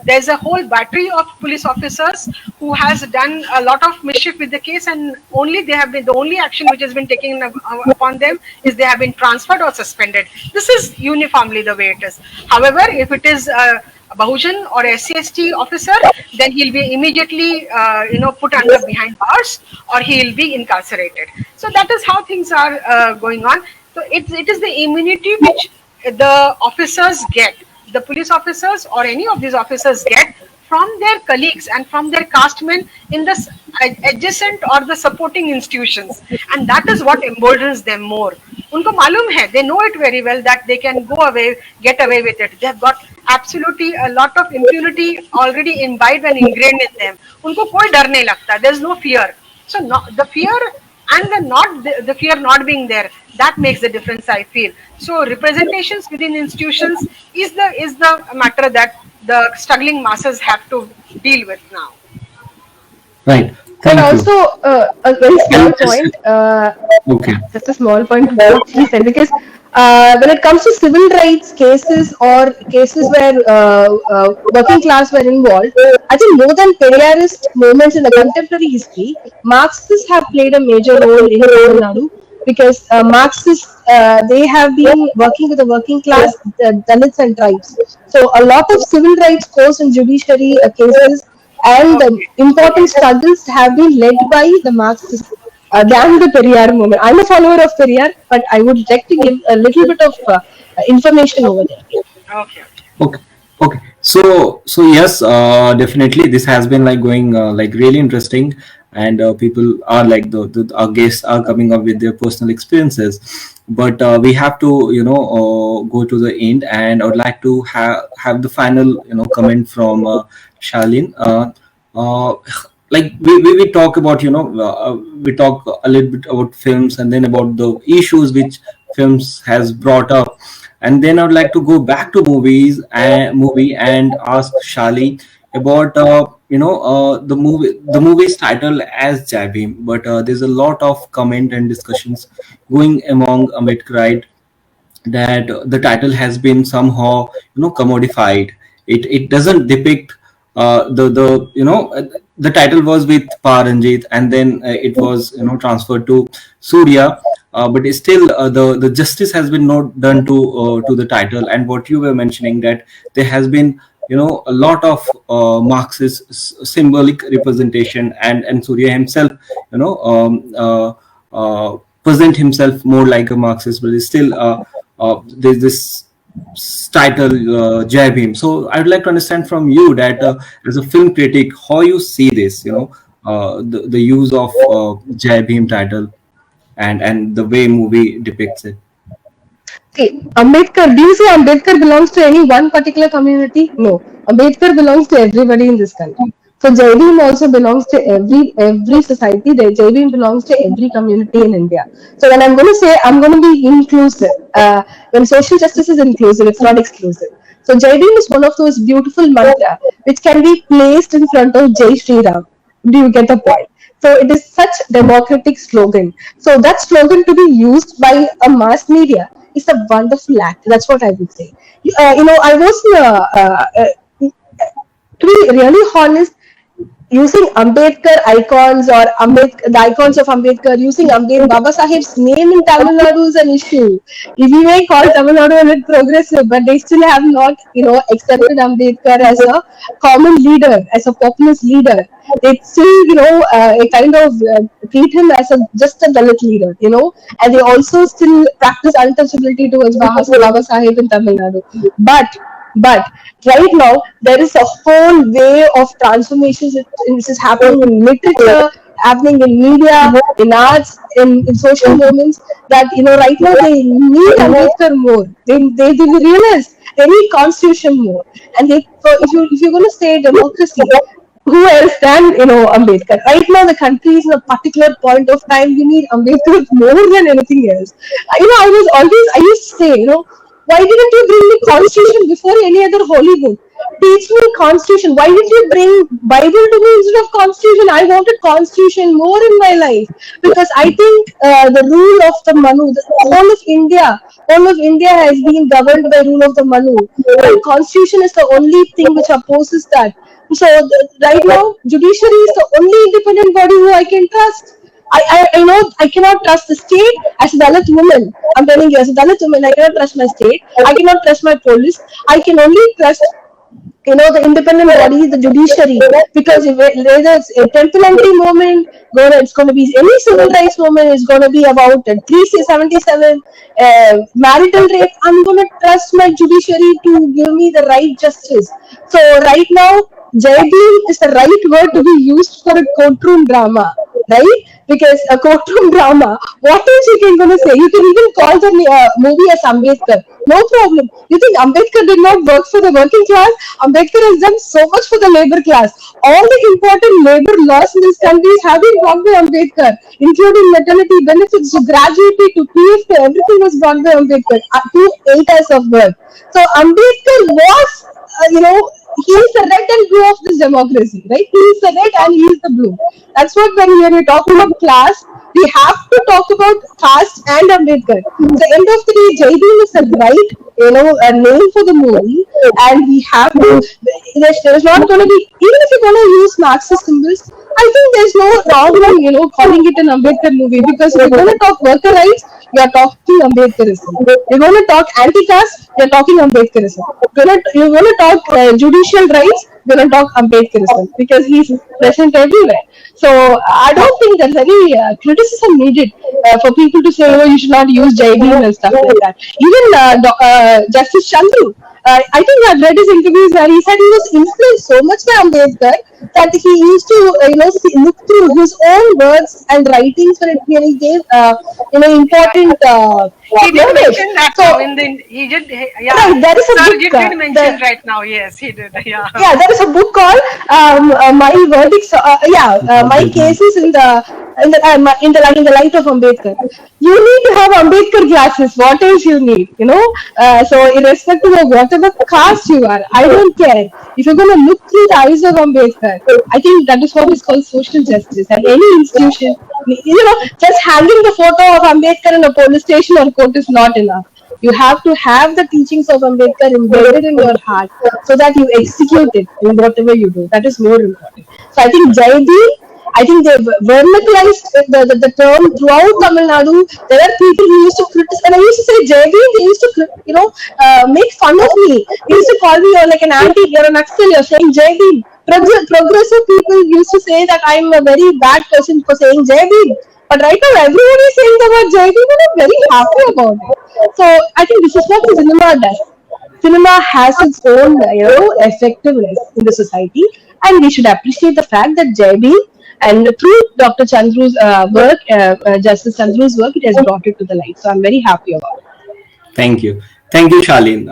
there's a whole battery of police officers who has done a lot of mischief with the case, and the only action which has been taken upon them is they have been transferred or suspended. This is uniformly the way it is. However, if it is a Bahujan or SC/ST officer, then he'll be immediately put under behind bars, or he'll be incarcerated. So that is how things are going on. So it is the immunity which the officers get, the police officers or any of these officers get from their colleagues and from their castemen in the adjacent or the supporting institutions, and that is what emboldens them more. Unko malum hai, they know it very well that they can get away with it. They have got absolutely a lot of impunity already imbibed and ingrained in them. Unko koi dar nahi lagta. There is no fear. So the fear and the fear not being there, that makes the difference, I feel. So representations within institutions is the matter that the struggling masses have to deal with now. Right. And Thank you. also a very small Just- point, Okay. just a small point to what he said, because When it comes to civil rights cases or cases where working class were involved, I think more than Periyarist movements in the contemporary history, Marxists have played a major role in Tamil Nadu because Marxists they have been working with the working class, Dalits and tribes. So a lot of civil rights courts and judiciary cases and important struggles have been led by the Marxists than the Periyar movement. I'm a follower of Periyar, but I would like to give a little bit of information over there. Okay. Okay, okay. So yes, definitely this has been like going like really interesting, and people are like the our guests are coming up with their personal experiences, but we have to go to the end, and I would like to have the final comment from Charlene. Uh, like we talk about we talk a little bit about films and then about the issues which films has brought up, and then I would like to go back to movie and ask Shali about the movie's title as Jai Bhim, but there's a lot of comment and discussions going among Ambedkarite that the title has been somehow commodified. It doesn't depict the the title was with Paranjit, and then it was transferred to Surya, but it's still the justice has been not done to the title. And what you were mentioning, that there has been a lot of Marxist symbolic representation, and Surya himself present himself more like a Marxist, but it's still there's this title Jai Bhim. So I would like to understand from you that as a film critic, how you see this, the use of Jai Bhim title and the way movie depicts it. See, Ambedkar, do you say Ambedkar belongs to any one particular community? No. Ambedkar belongs to everybody in this country. So Jai Bhim also belongs to every society. Jai Bhim belongs to every community in India. So when I'm going to say I'm going to be inclusive, when social justice is inclusive, it's not exclusive. So Jai Bhim is one of those beautiful mantra which can be placed in front of Jai Shri Ram. Do you get the point? So it is such democratic slogan. So that slogan to be used by a mass media is a wonderful act. That's what I would say. I was to be really honest, using Ambedkar icons or the icons of Ambedkar, using Baba Sahib's name in Tamil Nadu is an issue. We may call Tamil Nadu a little progressive, but they still have not, accepted Ambedkar as a common leader, as a populist leader. They still, kind of treat him as just a Dalit leader, and they also still practice untouchability towards Baba Sahib in Tamil Nadu. But right now there is a whole way of transformations which is happening in literature, happening in media, in arts, in social movements, that right now they need Ambedkar more. They realize they need constitution more. And if you're going to say democracy, who else than Ambedkar? Right now, the country is in a particular point of time. You need Ambedkar more than anything else. I used to say, why didn't you bring the constitution before any other holy book? Teach me constitution. Why did you bring Bible to me instead of constitution? I wanted constitution more in my life because I think the rule of the Manu, all of India has been governed by rule of the Manu. And constitution is the only thing which opposes that. So right now, judiciary is the only independent body who I can trust. I know I cannot trust the state as a Dalit woman. I'm telling you, as a Dalit woman, I cannot trust my state. I cannot trust my police. I can only trust the independent body, the judiciary, because whether it's a temple entry movement, it's going to be any civil rights movement, is going to be about 377 marital rape. I'm going to trust my judiciary to give me the right justice. So right now, Jai Bhim is the right word to be used for a courtroom drama, right? Because a courtroom drama, what else you can gonna say? You can even call the movie as Ambedkar. No problem. You think Ambedkar did not work for the working class? Ambedkar has done so much for the labor class. All the important labor laws in this country have been brought by Ambedkar, including maternity benefits to gratuity to PF to everything was brought by Ambedkar. 8 hours of work. So Ambedkar was, he is the red and blue of this democracy, right? He is the red and he is the blue. That's what when you talk about class, we have to talk about caste and Ambedkar. At the end of the day, Jai Bhim is the right, a name for the movie, and we have to. There's not going to be, even if you're going to use Marxist symbols, I think there's no wrong in, calling it an Ambedkar movie, because if you're going to talk worker rights, you're talking Ambedkarism. You're going to talk anti-caste, you're talking Ambedkarism. You're going to talk judicial rights, you're going to talk Ambedkarism, because he's present everywhere. So I don't think there's any criticism needed for people to say, oh, you should not use Jai Bhim and stuff like that. Even Justice Chandru, I think I've read his interviews where he said he was influenced so much by Ambedkar that he used to, look through his own words and writings when he gave, important He did knowledge. mention that So, now in the yeah. right, there is a Sir, book. you did mention right now. Yes, he did. Yeah. Yeah, there is a book called My Verdicts. My cases in the light of Ambedkar. You need to have Ambedkar glasses. What else you need? So irrespective of whatever caste you are, I don't care. If you're going to look through the eyes of Ambedkar, I think that is what is called social justice. And any institution, just hanging the photo of Ambedkar in a police station or court is not enough. You have to have the teachings of Ambedkar embedded in your heart so that you execute it in whatever you do. That is more important. So I think Jai Bhim, I think they vernaculized the term throughout Tamil Nadu. There are people who used to criticize, and I used to say Jai Bhim, they used to, make fun of me. They used to call me, you're like an anti, you're an Naxal, you're saying Jai Bhim. Progressive people used to say that I'm a very bad person for saying Jai Bhim. But right now, everybody is saying the word Jai Bhim, and I'm very happy about it. So I think this is what the cinema does. Cinema has its own, effectiveness in the society, and we should appreciate the fact that Jai Bhim, and through Dr. Chandru's work, Justice Chandru's work, it has brought it to the light. So I'm very happy about it. Thank you, Shalin.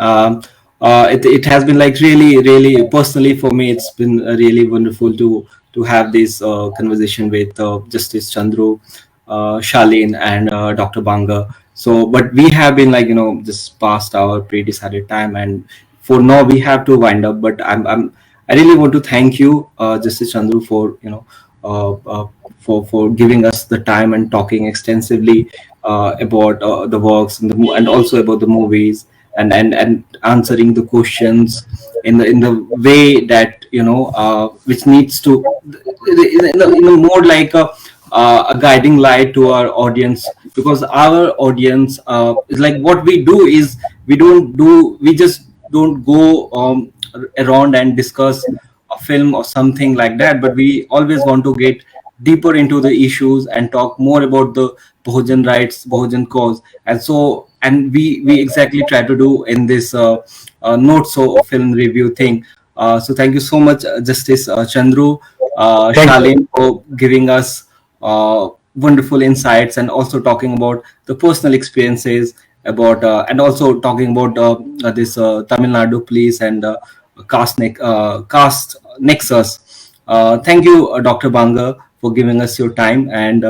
It has been like really personally for me. It's been really wonderful to have this conversation with Justice Chandru, Shalin, and Dr. Banga. So, but we have been like just past our pre-decided time, and for now we have to wind up. But I really want to thank you, Justice Chandru, for for giving us the time and talking extensively about the works and also about the movies, and answering the questions in the way that which needs to in a more like a guiding light to our audience, because our audience is like, what we do is we just don't go around and discuss a film or something like that, but we always want to get deeper into the issues and talk more about the Bahujan rights, Bahujan cause, and we exactly try to do in this not so film review thing. So thank you so much, Justice Chandru, Shalin, for giving us wonderful insights, and also talking about the personal experiences about and also talking about this Tamil Nadu police and caste nexus. Thank you, Dr. Banga, for giving us your time and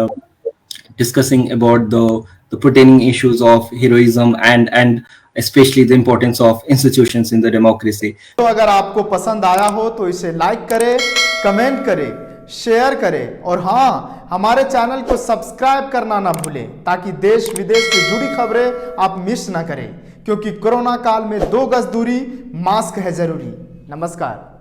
discussing about the pertaining issues of heroism and especially the importance of institutions in the democracy. तो अगर आपको पसंद आया हो तो इसे like करें, comment करें, शेयर करें, और हाँ, हमारे चैनल को सब्सक्राइब करना ना भूलें ताकि देश विदेश से जुड़ी खबरें आप मिस ना करें, क्योंकि कोरोना काल में 2 गज दूरी, मास्क है जरूरी। नमस्कार।